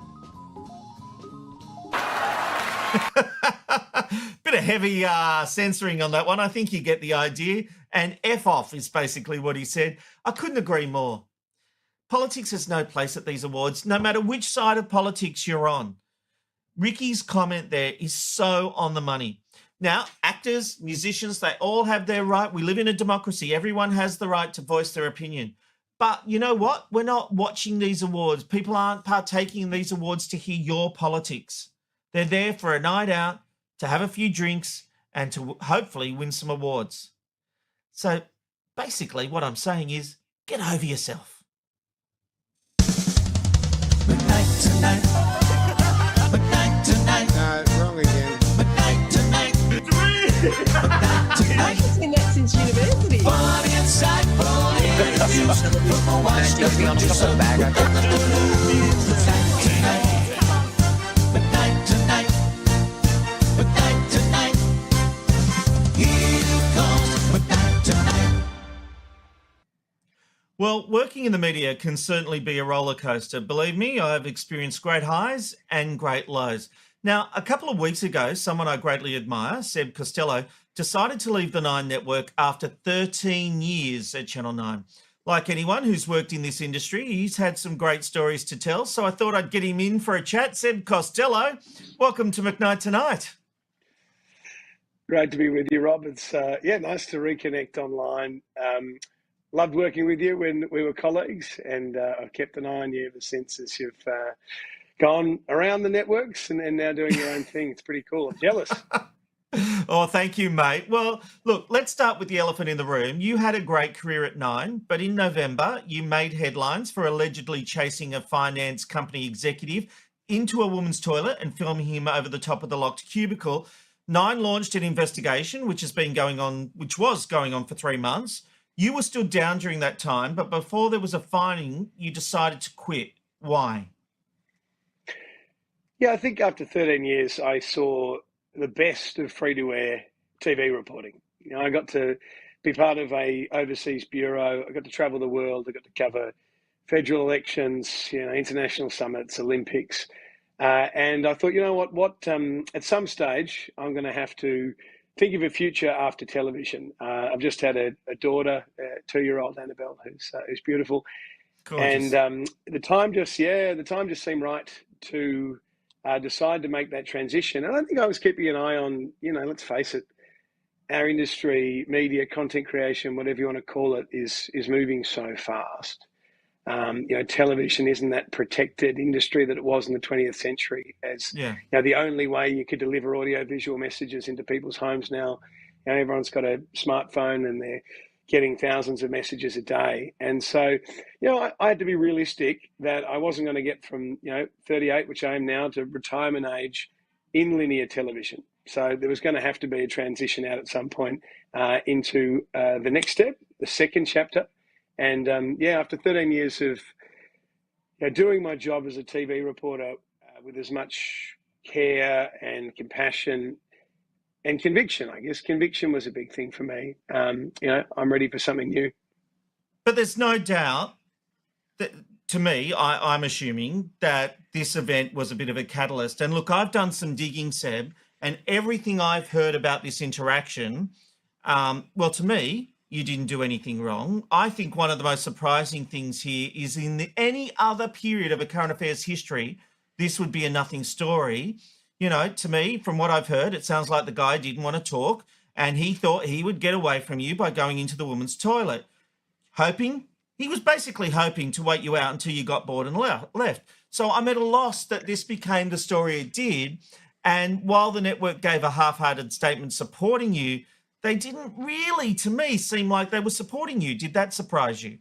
Bit of heavy censoring on that one. I think you get the idea. And F off is basically what he said. I couldn't agree more. Politics has no place at these awards, no matter which side of politics you're on. Ricky's comment there is so on the money. Now, actors, musicians, they all have their right. We live in a democracy. Everyone has the right to voice their opinion. But you know what? We're not watching these awards. People aren't partaking in these awards to hear your politics. They're there for a night out, to have a few drinks, and to hopefully win some awards. So basically what I'm saying is, get over yourself. McKnight tonight. McKnight tonight. No, wrong again. McKnight tonight. McKnight tonight. I've seen that since university. Funny, insightful interviews. Football watch, don't get yourself back. McKnight tonight. McKnight tonight. McKnight tonight. Here comes McKnight tonight. Well, working in the media can certainly be a roller coaster. Believe me, I've experienced great highs and great lows. Now, a couple of weeks ago, someone I greatly admire, Seb Costello, decided to leave the Nine Network after 13 years at Channel 9. Like anyone who's worked in this industry, he's had some great stories to tell, so I thought I'd get him in for a chat. Seb Costello, welcome to McKnight Tonight. Great to be with you, Rob. It's nice to reconnect online. Loved working with you when we were colleagues, and I've kept an eye on you ever since as you've gone around the networks and now doing your own thing. It's pretty cool. I'm jealous. Oh, thank you, mate. Well, look, let's start with the elephant in the room. You had a great career at Nine, but in November, you made headlines for allegedly chasing a finance company executive into a woman's toilet and filming him over the top of the locked cubicle. Nine launched an investigation, which was going on for 3 months. You were still down during that time, but before there was a finding, you decided to quit. Why? Yeah, I think after 13 years, I saw the best of free-to-air TV reporting. You know, I got to be part of a overseas bureau. I got to travel the world. I got to cover federal elections, international summits, Olympics. And I thought, you know what, at some stage, I'm going to have to think of a future after television. I've just had a daughter, 2-year-old Annabelle, who's beautiful. Gorgeous. And the time just seemed right to decide to make that transition. And I think I was keeping an eye on, let's face it, our industry, media, content creation, whatever you want to call it, is moving so fast. Television isn't that protected industry that it was in the 20th century, as the only way you could deliver audio-visual messages into people's homes now. Everyone's got a smartphone and they're getting thousands of messages a day. And so, I had to be realistic that I wasn't going to get from, 38, which I am now, to retirement age in linear television. So there was going to have to be a transition out at some point into the next step, the second chapter. And after 13 years of doing my job as a TV reporter with as much care and compassion and conviction, I guess conviction was a big thing for me. I'm ready for something new. But there's no doubt that, to me, I'm assuming that this event was a bit of a catalyst. And look, I've done some digging, Seb, and everything I've heard about this interaction, to me, you didn't do anything wrong. I think one of the most surprising things here is in any other period of a current affairs history, this would be a nothing story. To me, from what I've heard, it sounds like the guy didn't want to talk and he thought he would get away from you by going into the woman's toilet. He was basically hoping to wait you out until you got bored and left. So I'm at a loss that this became the story it did. And while the network gave a half-hearted statement supporting you, they didn't really, to me, seem like they were supporting you. Did that surprise you?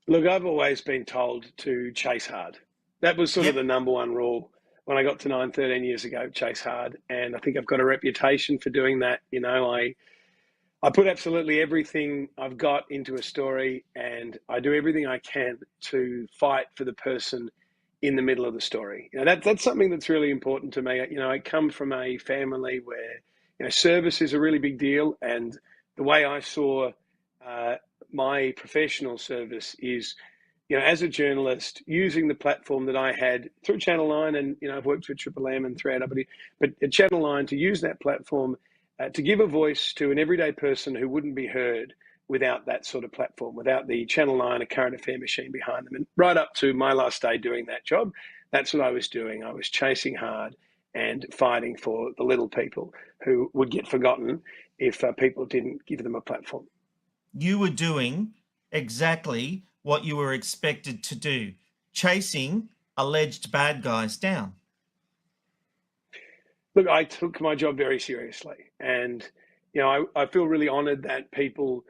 Look, I've always been told to chase hard. That was sort of the number one rule when I got to 9, 13 years ago, chase hard. And I think I've got a reputation for doing that. I put absolutely everything I've got into a story, and I do everything I can to fight for the person in the middle of the story. That's something that's really important to me. I come from a family where service is a really big deal, and the way I saw my professional service is, as a journalist, using the platform that I had through Channel 9, and, I've worked with Triple M and 3AW, but at Channel 9, to use that platform to give a voice to an everyday person who wouldn't be heard without that sort of platform, without the Channel 9, a current affair machine behind them. And right up to my last day doing that job, that's what I was doing. I was chasing hard and fighting for the little people who would get forgotten if people didn't give them a platform. You were doing exactly what you were expected to do, chasing alleged bad guys down. Look, I took my job very seriously, and I feel really honoured that people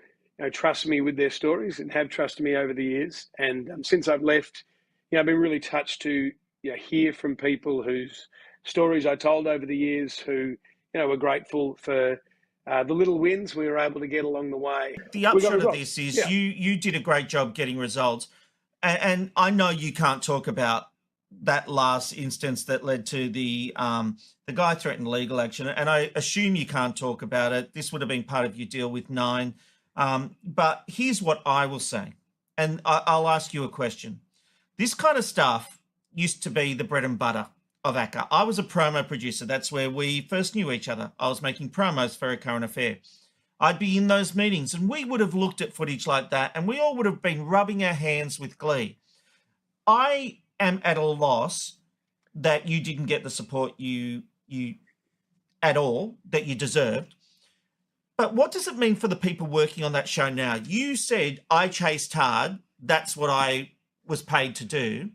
trust me with their stories and have trusted me over the years. And since I've left, I've been really touched to hear from people whose stories I told over the years, who were grateful for the little wins we were able to get along the way. The upshot of this is you did a great job getting results, and I know you can't talk about that last instance that led to the guy threatened legal action, and I assume you can't talk about it. This would have been part of your deal with Nine. But here's what I will say, and I'll ask you a question. This kind of stuff used to be the bread and butter of ACCA. I was a promo producer. That's where we first knew each other. I was making promos for A Current Affair. I'd be in those meetings, and we would have looked at footage like that, and we all would have been rubbing our hands with glee. I am at a loss that you didn't get the support you at all that you deserved. But what does it mean for the people working on that show now? You said, I chased hard. That's what I was paid to do.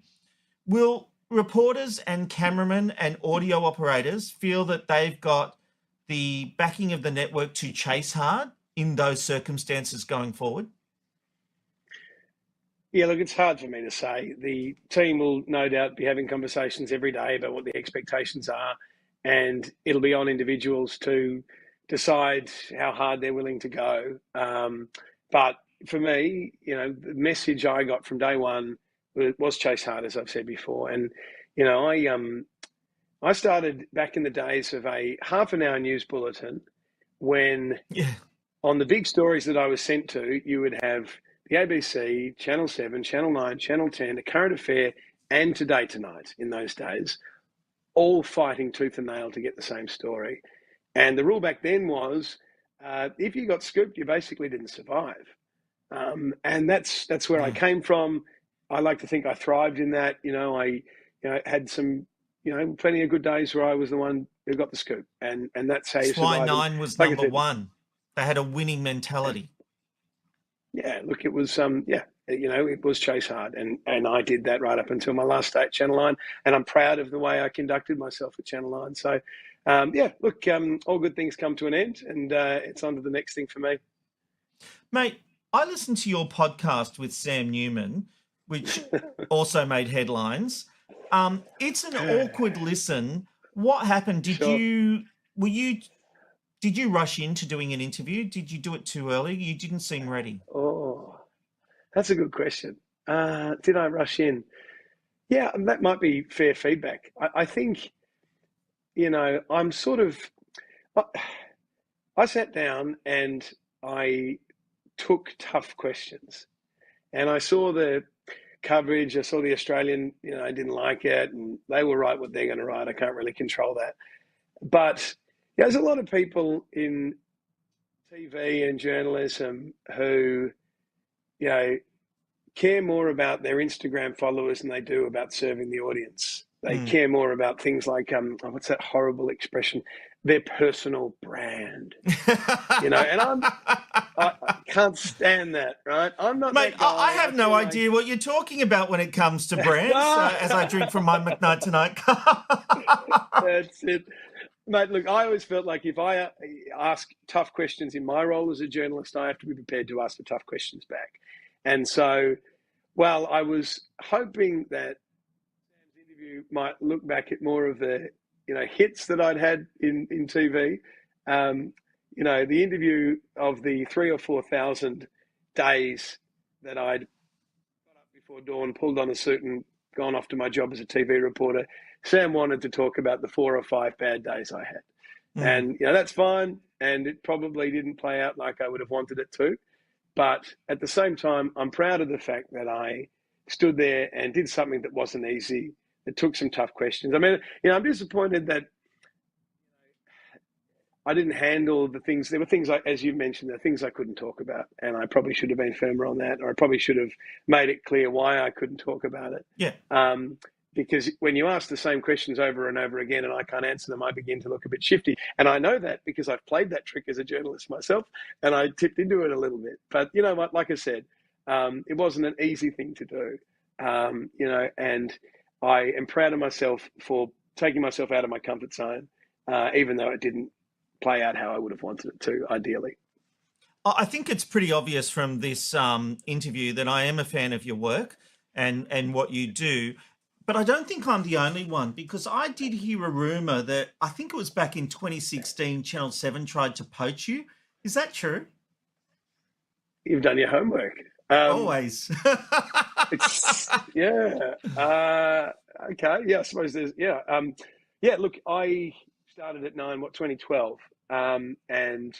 Will reporters and cameramen and audio operators feel that they've got the backing of the network to chase hard in those circumstances going forward? Yeah, look, it's hard for me to say. The team will no doubt be having conversations every day about what the expectations are, and it'll be on individuals to decide how hard they're willing to go. But for me, the message I got from day one was chase hard, as I've said before. And, I started back in the days of a half-an-hour news bulletin when on the big stories that I was sent to, you would have the ABC, Channel 7, Channel 9, Channel 10, A Current Affair, and Today Tonight in those days, all fighting tooth and nail to get the same story. And the rule back then was, if you got scooped, you basically didn't survive. And that's where I came from. I like to think I thrived in that. I had some, plenty of good days where I was the one who got the scoop. And that's how you survive. Why Nine was like number one. They had a winning mentality. Yeah, look, it was, it was chase hard. And I did that right up until my last day at Channel 9. And I'm proud of the way I conducted myself at Channel 9. So, look, all good things come to an end, and it's on to the next thing for me. Mate, I listened to your podcast with Sam Newman, which also made headlines. It's an awkward listen. What happened? Did you rush into doing an interview? Did you do it too early? You didn't seem ready. Oh, that's a good question. Did I rush in? Yeah, that might be fair feedback. I think, I'm sort of, I sat down and I took tough questions, and I saw the coverage. I saw the Australian, I didn't like it, and they will write what they're going to write. I can't really control that. But there's a lot of people in TV and journalism who, care more about their Instagram followers than they do about serving the audience. They care more about things like, what's that horrible expression? Their personal brand. And I can't stand that, right? I'm not Mate, that guy. I have no idea what you're talking about when it comes to brands, as I drink from my McKnight Tongiht cup. That's it. Mate, look, I always felt like if I ask tough questions in my role as a journalist, I have to be prepared to ask the tough questions back. And so, well, I was hoping that Sam's interview might look back at more of the, hits that I'd had in TV. The interview of the 3,000 or 4,000 days that I'd got up before dawn, pulled on a suit and gone off to my job as a TV reporter. Sam wanted to talk about the 4 or 5 bad days I had. And, that's fine. And it probably didn't play out like I would have wanted it to. But at the same time, I'm proud of the fact that I stood there and did something that wasn't easy. It took some tough questions. I mean, I'm disappointed that I didn't handle the things. There were things, as you mentioned, there are things I couldn't talk about. And I probably should have been firmer on that, or I probably should have made it clear why I couldn't talk about it. Yeah. Because when you ask the same questions over and over again and I can't answer them, I begin to look a bit shifty. And I know that because I've played that trick as a journalist myself, and I tipped into it a little bit. But you know what, like I said, it wasn't an easy thing to do, and I am proud of myself for taking myself out of my comfort zone, even though it didn't play out how I would have wanted it to, ideally. I think it's pretty obvious from this interview that I am a fan of your work and what you do. But I don't think I'm the only one, because I did hear a rumour that I think it was back in 2016, Channel 7 tried to poach you. Is that true? You've done your homework. Always. Yeah. Okay. Yeah, I suppose there's, look, I started at 2012. And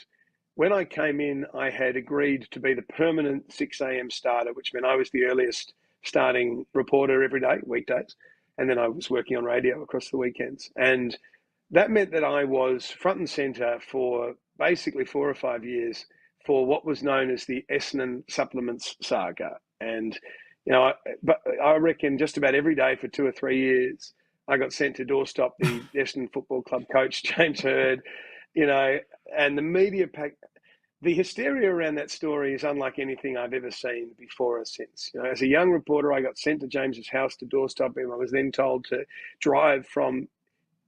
when I came in, I had agreed to be the permanent 6 a.m. starter, which meant I was the earliest starting reporter every day, weekdays, and then I was working on radio across the weekends. And that meant that I was front and centre for basically 4 or 5 years for what was known as the Essendon supplements saga. And, but I reckon just about every day for 2 or 3 years, I got sent to doorstop the Essendon Football Club coach, James Hird, and the media pack. The hysteria around that story is unlike anything I've ever seen before or since. As a young reporter, I got sent to James's house to doorstop him. I was then told to drive from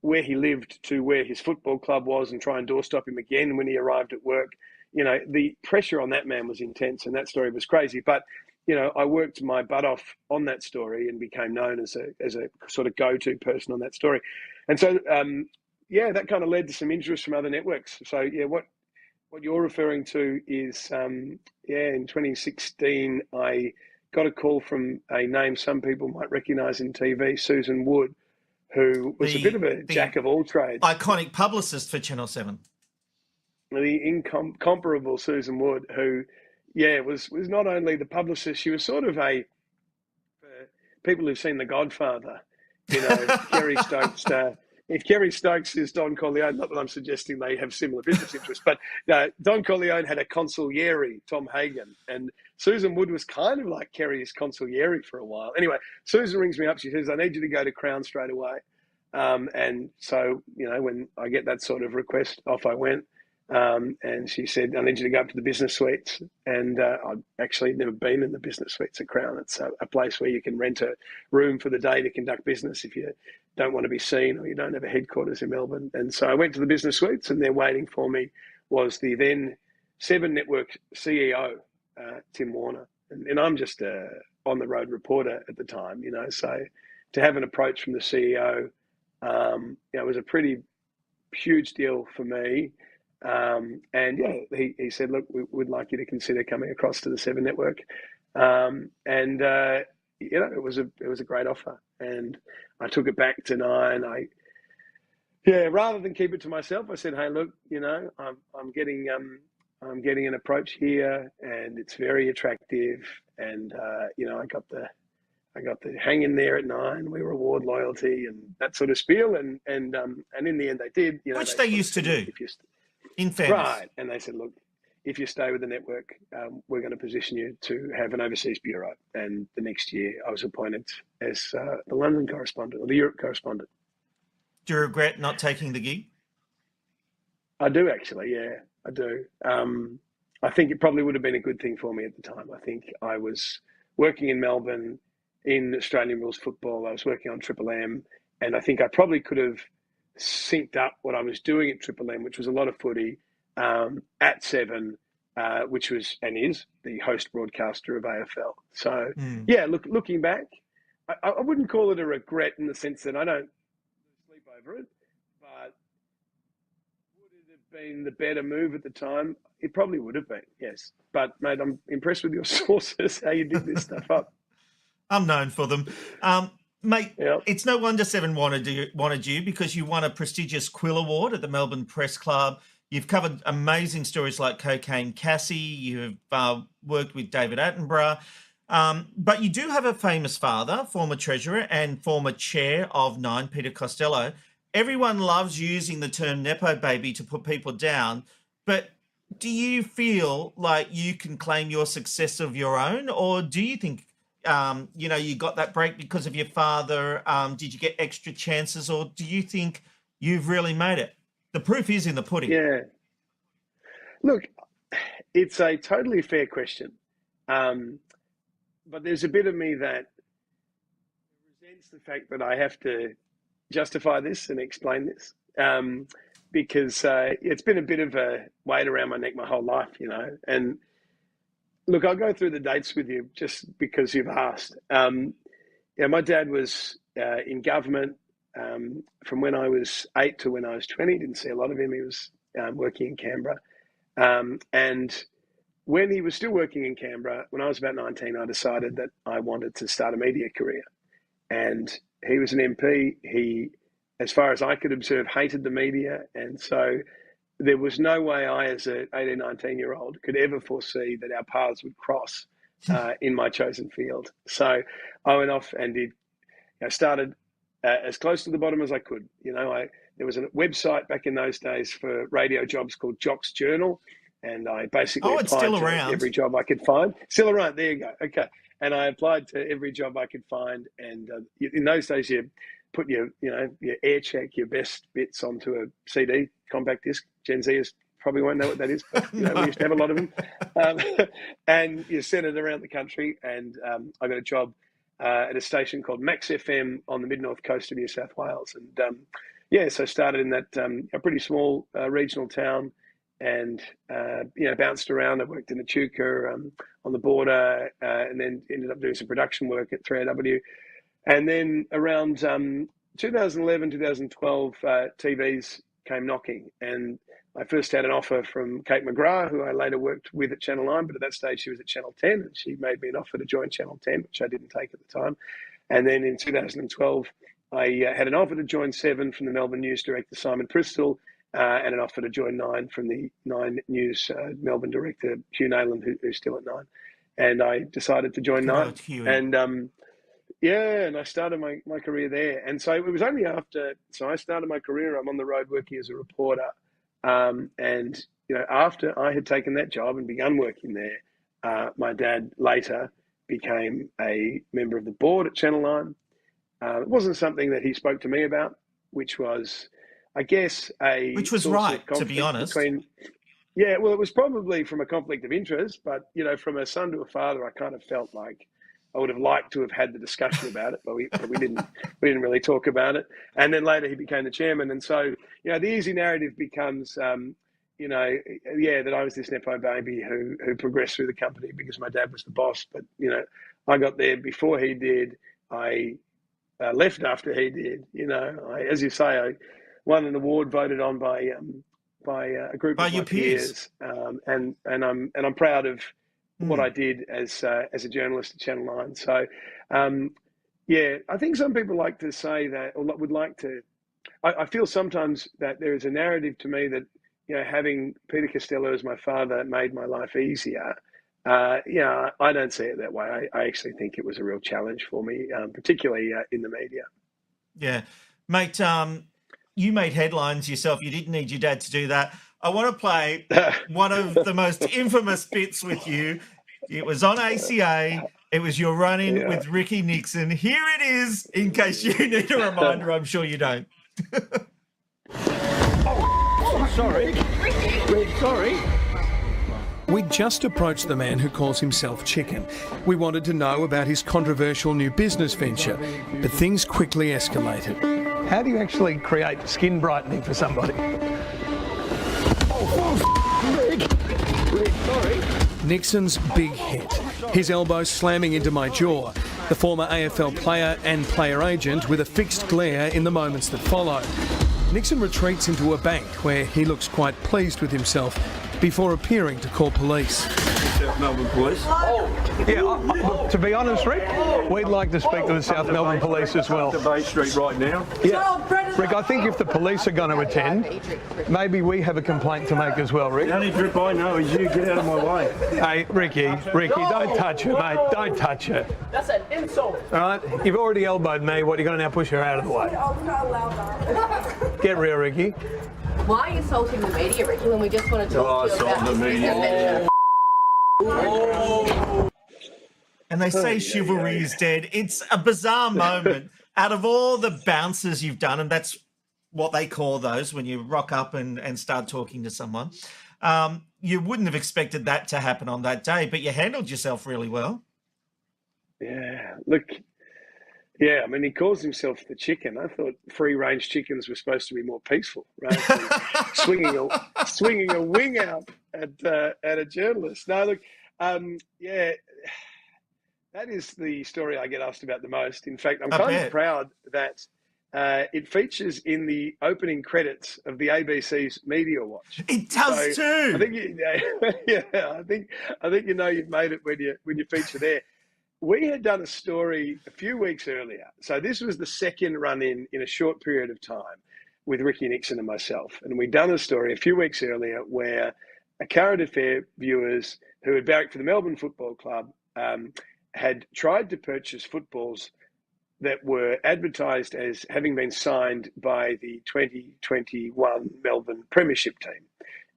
where he lived to where his football club was and try and doorstop him again when he arrived at work. The pressure on that man was intense, and that story was crazy. But, I worked my butt off on that story and became known as a sort of go-to person on that story. And so, that kind of led to some interest from other networks. So, what you're referring to is, in 2016, I got a call from a name some people might recognise in TV, Susan Wood, who was a bit of a jack of all trades. Iconic publicist for Channel 7. The incomparable Susan Wood, who, was not only the publicist, she was sort of for people who've seen The Godfather, Kerry Stokes. If Kerry Stokes is Don Corleone, not that I'm suggesting they have similar business interests, but Don Corleone had a consigliere, Tom Hagen, and Susan Wood was kind of like Kerry's consigliere for a while. Anyway, Susan rings me up. She says, I need you to go to Crown straight away. And so, when I get that sort of request, off I went. And she said, I need you to go up to the business suites. And I'd actually never been in the business suites at Crown. It's a place where you can rent a room for the day to conduct business if you don't want to be seen or you don't have a headquarters in Melbourne. And so I went to the business suites, and there waiting for me was the then 7 Network CEO, Tim Warner. And I'm just a on-the-road reporter at the time, so to have an approach from the CEO, it was a pretty huge deal for me. He said, look, we would like you to consider coming across to the 7 Network. It was a great offer, and I took it back to 9. Rather than keep it to myself, I said, hey, look, I'm getting an approach here, and it's very attractive. And I got the hang in there at 9. We reward loyalty and that sort of spiel, and in the end they did. Which they used to do. In fairness. Right. And they said, look, if you stay with the network, we're going to position you to have an overseas bureau. And the next year I was appointed as the London correspondent, or the Europe correspondent. Do you regret not taking the gig? I do, actually. Yeah, I do. I think it probably would have been a good thing for me at the time. I think I was working in Melbourne in Australian rules football. I was working on Triple M, and I think I probably could have synced up what I was doing at Triple M, which was a lot of footy, at 7, which was and is the host broadcaster of AFL. So, looking back, I wouldn't call it a regret in the sense that I don't sleep over it, but would it have been the better move at the time? It probably would have been, yes. But, mate, I'm impressed with your sources, how you dig this stuff up. I'm known for them. Mate, it's no wonder Seven wanted you because you won a prestigious Quill Award at the Melbourne Press Club. You've covered amazing stories like Cocaine Cassie. You've worked with David Attenborough. But you do have a famous father, former treasurer and former chair of Nine, Peter Costello. Everyone loves using the term Nepo baby to put people down. But do you feel like you can claim your success of your own? Or do you think you got that break because of your father? Did you get extra chances, or do you think you've really made it? The proof is in the pudding. Yeah. Look, it's a totally fair question. But there's a bit of me that resents the fact that I have to justify this and explain this because it's been a bit of a weight around my neck my whole life, And look, I'll go through the dates with you just because you've asked. My dad was in government from when I was 8 to when I was 20. Didn't see a lot of him. He was working in Canberra. And when he was still working in Canberra, when I was about 19, I decided that I wanted to start a media career. And he was an MP. He, as far as I could observe, hated the media. And so there was no way I, as an 18, 19-year-old, could ever foresee that our paths would cross in my chosen field. So I went off and started as close to the bottom as I could. There was a website back in those days for radio jobs called Jock's Journal, and I basically applied to every job I could find. Still around, there you go. Okay. And I applied to every job I could find. And in those days, you put your air check, your best bits onto a CD, compact disc. Gen Zers probably won't know what that is, but we used to have a lot of them. And you sent it around the country, and I got a job at a station called MAFS FM on the mid-north coast of New South Wales. And so I started in that a pretty small regional town, and bounced around. I worked in Echuca on the border, and then ended up doing some production work at 3AW. And then around 2011, 2012, TVs came knocking, and I first had an offer from Kate McGrath, who I later worked with at Channel 9, but at that stage she was at Channel 10, and she made me an offer to join Channel 10, which I didn't take at the time. And then in 2012, I had an offer to join 7 from the Melbourne News director, Simon Bristol, and an offer to join 9 from the 9 News Melbourne director, Hugh Nayland, who's still at 9. And I decided to join 9. And and I started my career there. And so it was only after, I started my career, I'm on the road working as a reporter. And after I had taken that job and begun working there, my dad later became a member of the board at Channel 9. It wasn't something that he spoke to me about, which was, I guess, which was right, to be honest. It was probably from a conflict of interest, but from a son to a father, I kind of felt like I would have liked to have had the discussion about it, but we didn't really talk about it. And then later he became the chairman, and so the easy narrative becomes that I was this Nepo baby who progressed through the company because my dad was the boss. But I got there before he did. I left after he did. As you say, I won an award voted on by a group of my peers, and I'm proud of what I did as a journalist at Channel 9. So, I think some people like to say that, or would like to. I feel sometimes that there is a narrative to me that having Peter Costello as my father made my life easier. I don't see it that way. I actually think it was a real challenge for me, particularly in the media. Yeah, mate. You made headlines yourself. You didn't need your dad to do that. I want to play one of the most infamous bits with you. It was on ACA. It was your run-in with Ricky Nixon. Here it is, in case you need a reminder. I'm sure you don't. Sorry. We just approached the man who calls himself Chicken. We wanted to know about his controversial new business venture, but things quickly escalated. How do you actually create skin brightening for somebody? Rick, sorry. Nixon's big hit, his elbow slamming into my jaw, the former AFL player and player agent with a fixed glare in the moments that follow. Nixon retreats into a bank where he looks quite pleased with himself before appearing to call police. South Melbourne Police. To be honest, Rick, we'd like to speak to the South Melbourne Police as well. To Bay Street right now. Yeah. Rick, I think if the police are going to attend, maybe we have a complaint to make as well, Rick. The only grip I know is you. Get out of my way. Hey, Ricky, don't touch her, mate. Don't touch her. That's an insult. All right? You've already elbowed me. What, are you going to now push her out of the way? I'm not allowed that. Get real, Ricky. Why are you insulting the media, Ricky, when we just want to talk to you about the media. And they say chivalry is dead. It's a bizarre moment. Out of all the bounces you've done, and that's what they call those when you rock up and start talking to someone, you wouldn't have expected that to happen on that day, but you handled yourself really well. Yeah, look, I mean, he calls himself the chicken. I thought free-range chickens were supposed to be more peaceful, rather than swinging a wing out at a journalist. No, look, that is the story I get asked about the most. In fact, I'm kind of proud that it features in the opening credits of the ABC's Media Watch. It does too. I think I think you know you've made it when you feature there. We had done a story a few weeks earlier. So this was the second run-in a short period of time with Ricky Nixon and myself. And we'd done a story a few weeks earlier where a current affair viewers who had barracked for the Melbourne Football Club had tried to purchase footballs that were advertised as having been signed by the 2021 Melbourne Premiership team.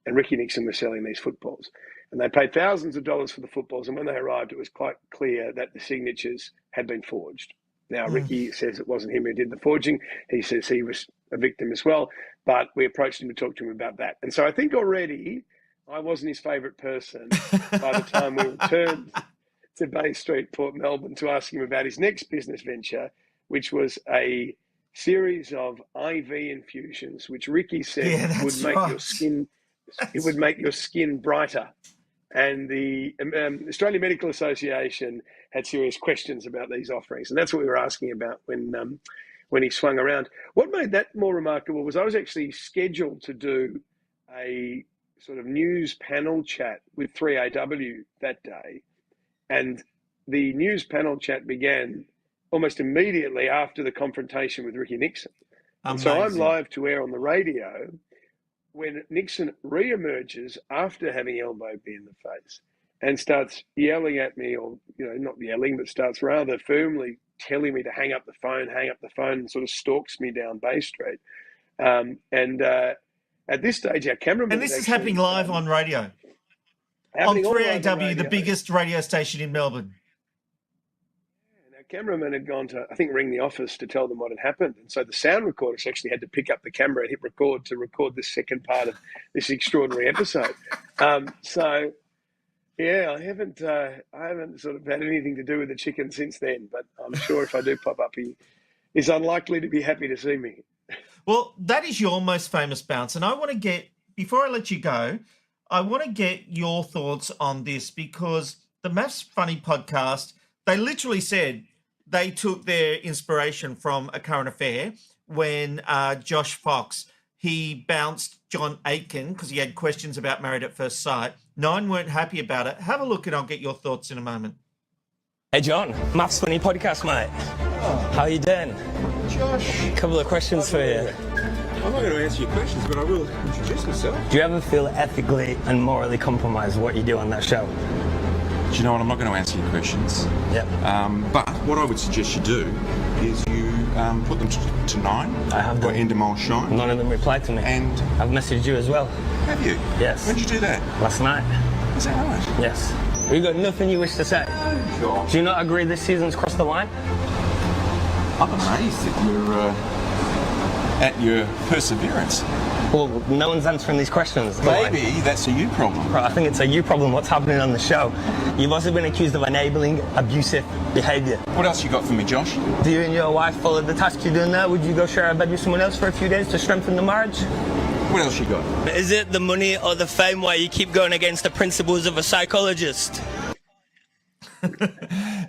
And Ricky Nixon was selling these footballs. And they paid thousands of dollars for the footballs. And when they arrived, it was quite clear that the signatures had been forged. Now, Ricky says it wasn't him who did the forging. He says he was a victim as well. But we approached him to talk to him about that. And so I think already I wasn't his favourite person by the time we returned to Bay Street, Port Melbourne, to ask him about his next business venture, which was a series of IV infusions, which Ricky said would make your skin, it would make your skin brighter. And the Australian Medical Association had serious questions about these offerings, and that's what we were asking about when he swung around. What made that more remarkable was I was actually scheduled to do a sort of news panel chat with 3AW that day. And the news panel chat began almost immediately after the confrontation with Ricky Nixon. And so I'm live to air on the radio when Nixon re-emerges after having elbowed me in the face and starts yelling at me, or, not yelling, but starts rather firmly telling me to hang up the phone, and sort of stalks me down Bay Street. At this stage, our cameraman... And this is happening live on radio. On 3AW, the biggest radio station in Melbourne. And our cameraman had gone to, I think, ring the office to tell them what had happened. And so the sound recorders actually had to pick up the camera and hit record to record the second part of this extraordinary episode. I haven't sort of had anything to do with the chicken since then, but I'm sure if I do pop up, he is unlikely to be happy to see me. Well, that is your most famous bounce. And I want to get, before I let you go, I want to get your thoughts on this, because the MAFS Funny podcast, they literally said they took their inspiration from a current affair when Josh Fox, he bounced John Aitken because he had questions about Married at First Sight. Nine weren't happy about it. Have a look and I'll get your thoughts in a moment. Hey, John, MAFS Funny podcast, mate. How you doing? Josh. A couple of questions for you. I'm not going to answer your questions, but I will introduce myself. Do you ever feel ethically and morally compromised what you do on that show? Do you know what? I'm not going to answer your questions. Yep. But what I would suggest you do is you put them to 9. I have them. Or Endemol Shine. None of them replied to me. And I've messaged you as well. Have you? Yes. When did you do that? Last night. Is that right? Yes. You got nothing you wish to say? Sure. Do you not agree this season's crossed the line? I'm amazed at your perseverance. Well, no one's answering these questions. Maybe that's a you problem. I think it's a you problem, what's happening on the show. You've also been accused of enabling abusive behaviour. What else you got for me, Josh? Do you and your wife follow the task you're doing now? Would you go share a bed with someone else for a few days to strengthen the marriage? What else you got? Is it the money or the fame why you keep going against the principles of a psychologist?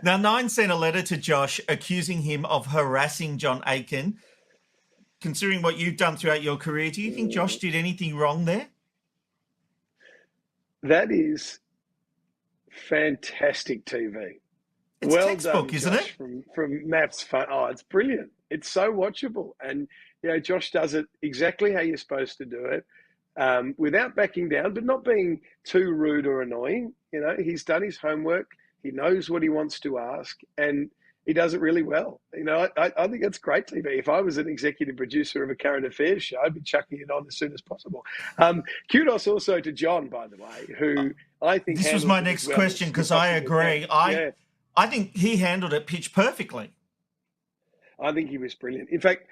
Now, Nine sent a letter to Josh accusing him of harassing John Aitken. Considering what you've done throughout your career, do you think Josh did anything wrong there? That is fantastic TV. It's well textbook, done, isn't Josh, it? From MAFS Fun. Oh, it's brilliant. It's so watchable. And, Josh does it exactly how you're supposed to do it, without backing down, but not being too rude or annoying. He's done his homework. He knows what he wants to ask, and he does it really well. I think it's great TV. If I was an executive producer of a current affairs show, I'd be chucking it on as soon as possible. Kudos also to John, by the way, who I think this was my next question, because I agree. I think he handled it pitch perfectly. I think he was brilliant. In fact,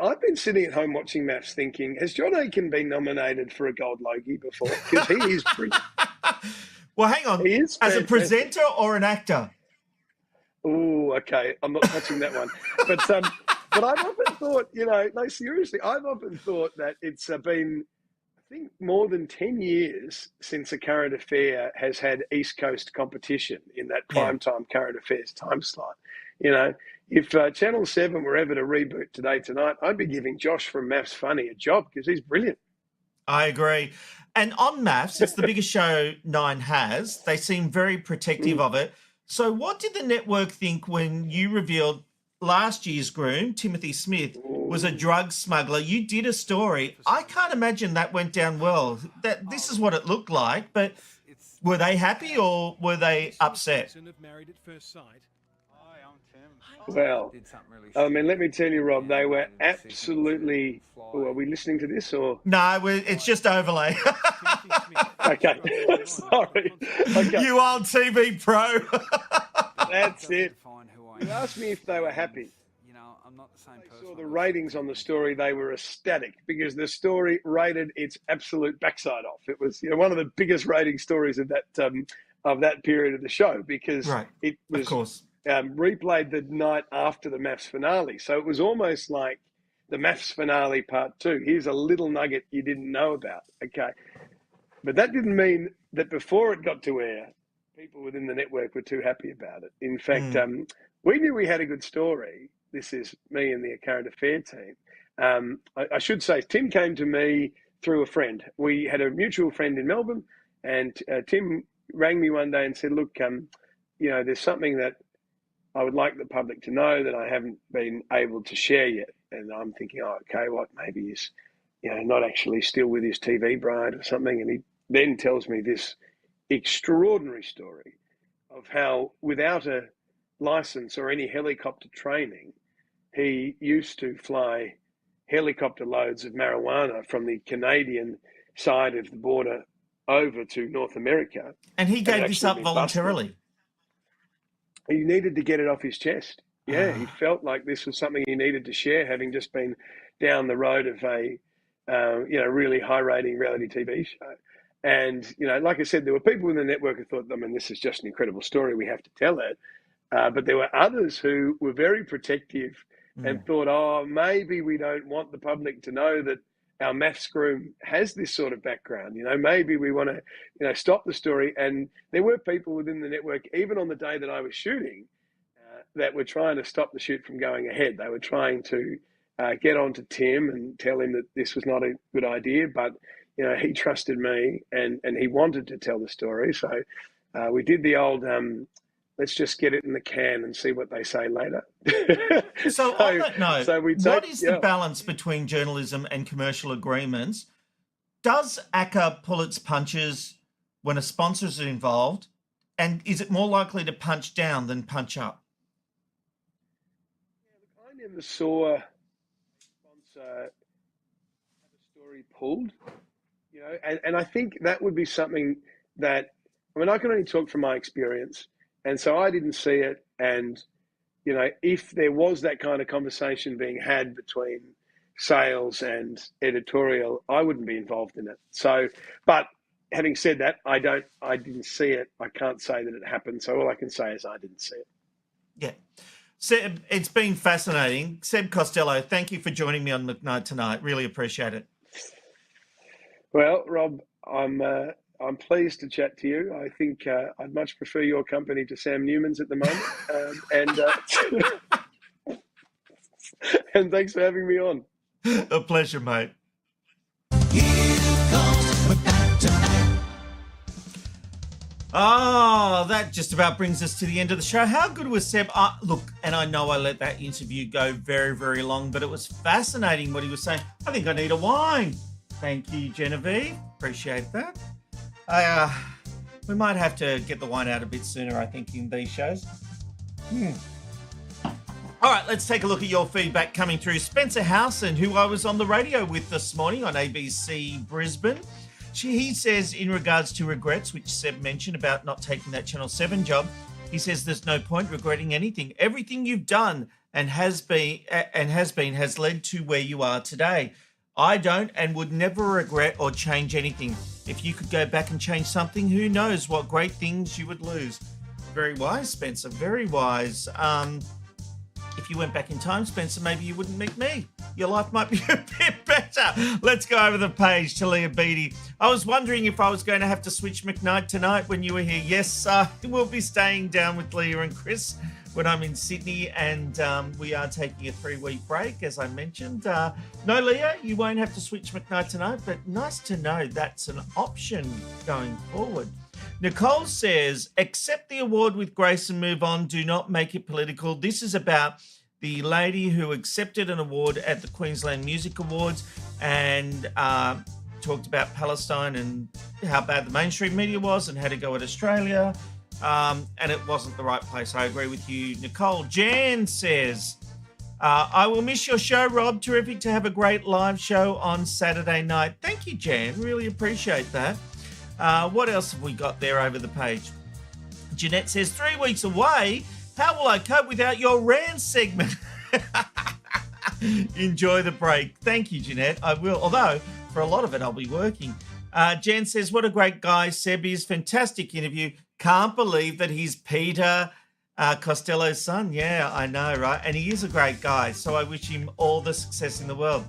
I've been sitting at home watching MAFS thinking, has John Aiken been nominated for a Gold Logie before? Because he is brilliant. Well, hang on. He is as a fantastic. presenter or an actor? Oh, okay. I'm not touching that one. But I've often thought, no, seriously, I've often thought that it's been, I think, more than 10 years since a current affair has had East Coast competition in that primetime current affairs time slot. If Channel 7 were ever to reboot Today Tonight, I'd be giving Josh from MAFS Funny a job, because he's brilliant. I agree. And on MAFS, it's the biggest show Nine has. They seem very protective of it. So what did the network think when you revealed last year's groom, Timothy Smith, was a drug smuggler? You did a story. I can't imagine that went down well. This is what it looked like, but were they happy or were they upset? Well, I mean, let me tell you, Rob, they were absolutely... Oh, are we listening to this or...? No, it's just overlay. Okay, sorry. Okay. You old TV pro. That's it. You asked me if they were happy. I saw the ratings on the story. They were ecstatic, because the story rated its absolute backside off. It was one of the biggest rating stories of that period of the show, because it was, of course, replayed the night after the MAFS finale. So it was almost like the MAFS finale part 2. Here's a little nugget you didn't know about. Okay. But that didn't mean that before it got to air, people within the network were too happy about it. In fact, we knew we had a good story. This is me and the current affair team. I should say, Tim came to me through a friend. We had a mutual friend in Melbourne, and Tim rang me one day and said, look, there's something that I would like the public to know that I haven't been able to share yet. And I'm thinking, what, maybe he's, not actually still with his TV bride or something. And he then tells me this extraordinary story of how, without a license or any helicopter training, he used to fly helicopter loads of marijuana from the Canadian side of the border over to North America. And he gave this up voluntarily. He needed to get it off his chest. Yeah, he felt like this was something he needed to share, having just been down the road of a really high-rating reality TV show. And, like I said, there were people in the network who thought, this is just an incredible story, we have to tell it. But there were others who were very protective and thought, maybe we don't want the public to know that our MAFS groom has this sort of background. Maybe we want to, stop the story. And there were people within the network, even on the day that I was shooting, that were trying to stop the shoot from going ahead. They were trying to get on to Tim and tell him that this was not a good idea, but he trusted me and he wanted to tell the story. So we did the old let's just get it in the can and see what they say later. So on that note, what is the balance between journalism and commercial agreements? Does ACCA pull its punches when a sponsor is involved? And is it more likely to punch down than punch up? I never saw a sponsor have a story pulled, and I think that would be something that, I can only talk from my experience, and so I didn't see it. And, if there was that kind of conversation being had between sales and editorial, I wouldn't be involved in it. So, but having said that, I didn't see it. I can't say that it happened. So all I can say is I didn't see it. Yeah. Seb, it's been fascinating. Seb Costello, thank you for joining me on McKnight Tonight. Really appreciate it. Well, Rob, I'm pleased to chat to you. I think I'd much prefer your company to Sam Newman's at the moment. And thanks for having me on. A pleasure, mate. Oh, that just about brings us to the end of the show. How good was Seb? Look, and I know I let that interview go very, very long, but it was fascinating what he was saying. I think I need a wine. Thank you, Genevieve. Appreciate that. We might have to get the wine out a bit sooner, I think, in these shows. All right, let's take a look at your feedback coming through. Spencer Howson, who I was on the radio with this morning on ABC Brisbane. He says, in regards to regrets, which Seb mentioned about not taking that Channel 7 job, he says there's no point regretting anything. Everything you've done has led to where you are today. I don't and would never regret or change anything. If you could go back and change something, who knows what great things you would lose. Very wise, Spencer, very wise. If you went back in time, Spencer, maybe you wouldn't meet me. Your life might be a bit better. Let's go over the page to Leah Beattie. I was wondering if I was going to have to switch McKnight tonight when you were here. Yes, we'll be staying down with Leah and Chris when I'm in Sydney, and we are taking a 3-week break, as I mentioned. No, Leah, you won't have to switch McKnight tonight, but nice to know that's an option going forward. Nicole says, accept the award with grace and move on. Do not make it political. This is about the lady who accepted an award at the Queensland Music Awards and talked about Palestine and how bad the mainstream media was and how to go at Australia. And it wasn't the right place. I agree with you, Nicole. Jan says, I will miss your show, Rob. Terrific to have a great live show on Saturday night. Thank you, Jan. Really appreciate that. What else have we got there over the page? Jeanette says, 3 weeks away. How will I cope without your rant segment? Enjoy the break. Thank you, Jeanette. I will. Although, for a lot of it, I'll be working. Jen says, what a great guy Seb is. Fantastic interview. Can't believe that he's Peter Costello's son. Yeah, I know, right? And he is a great guy. So I wish him all the success in the world.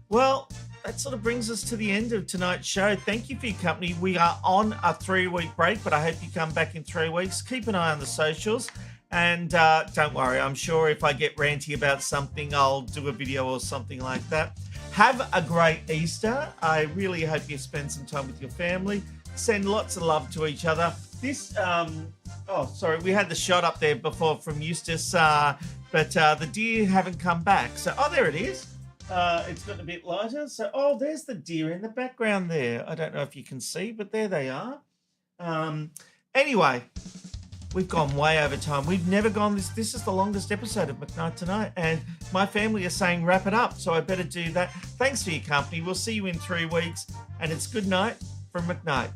Well, that sort of brings us to the end of tonight's show. Thank you for your company. We are on a 3-week break, but I hope you come back in 3 weeks. Keep an eye on the socials. And don't worry, I'm sure if I get ranty about something, I'll do a video or something like that. Have a great Easter. I really hope you spend some time with your family. Send lots of love to each other. This, we had the shot up there before from Eustace, but the deer haven't come back. So, there it is. It's gotten a bit lighter. So, there's the deer in the background there. I don't know if you can see, but there they are. Anyway, we've gone way over time. We've never gone this. This is the longest episode of McKnight Tonight, and my family are saying wrap it up, so I better do that. Thanks for your company. We'll see you in 3 weeks, and it's good night from McKnight.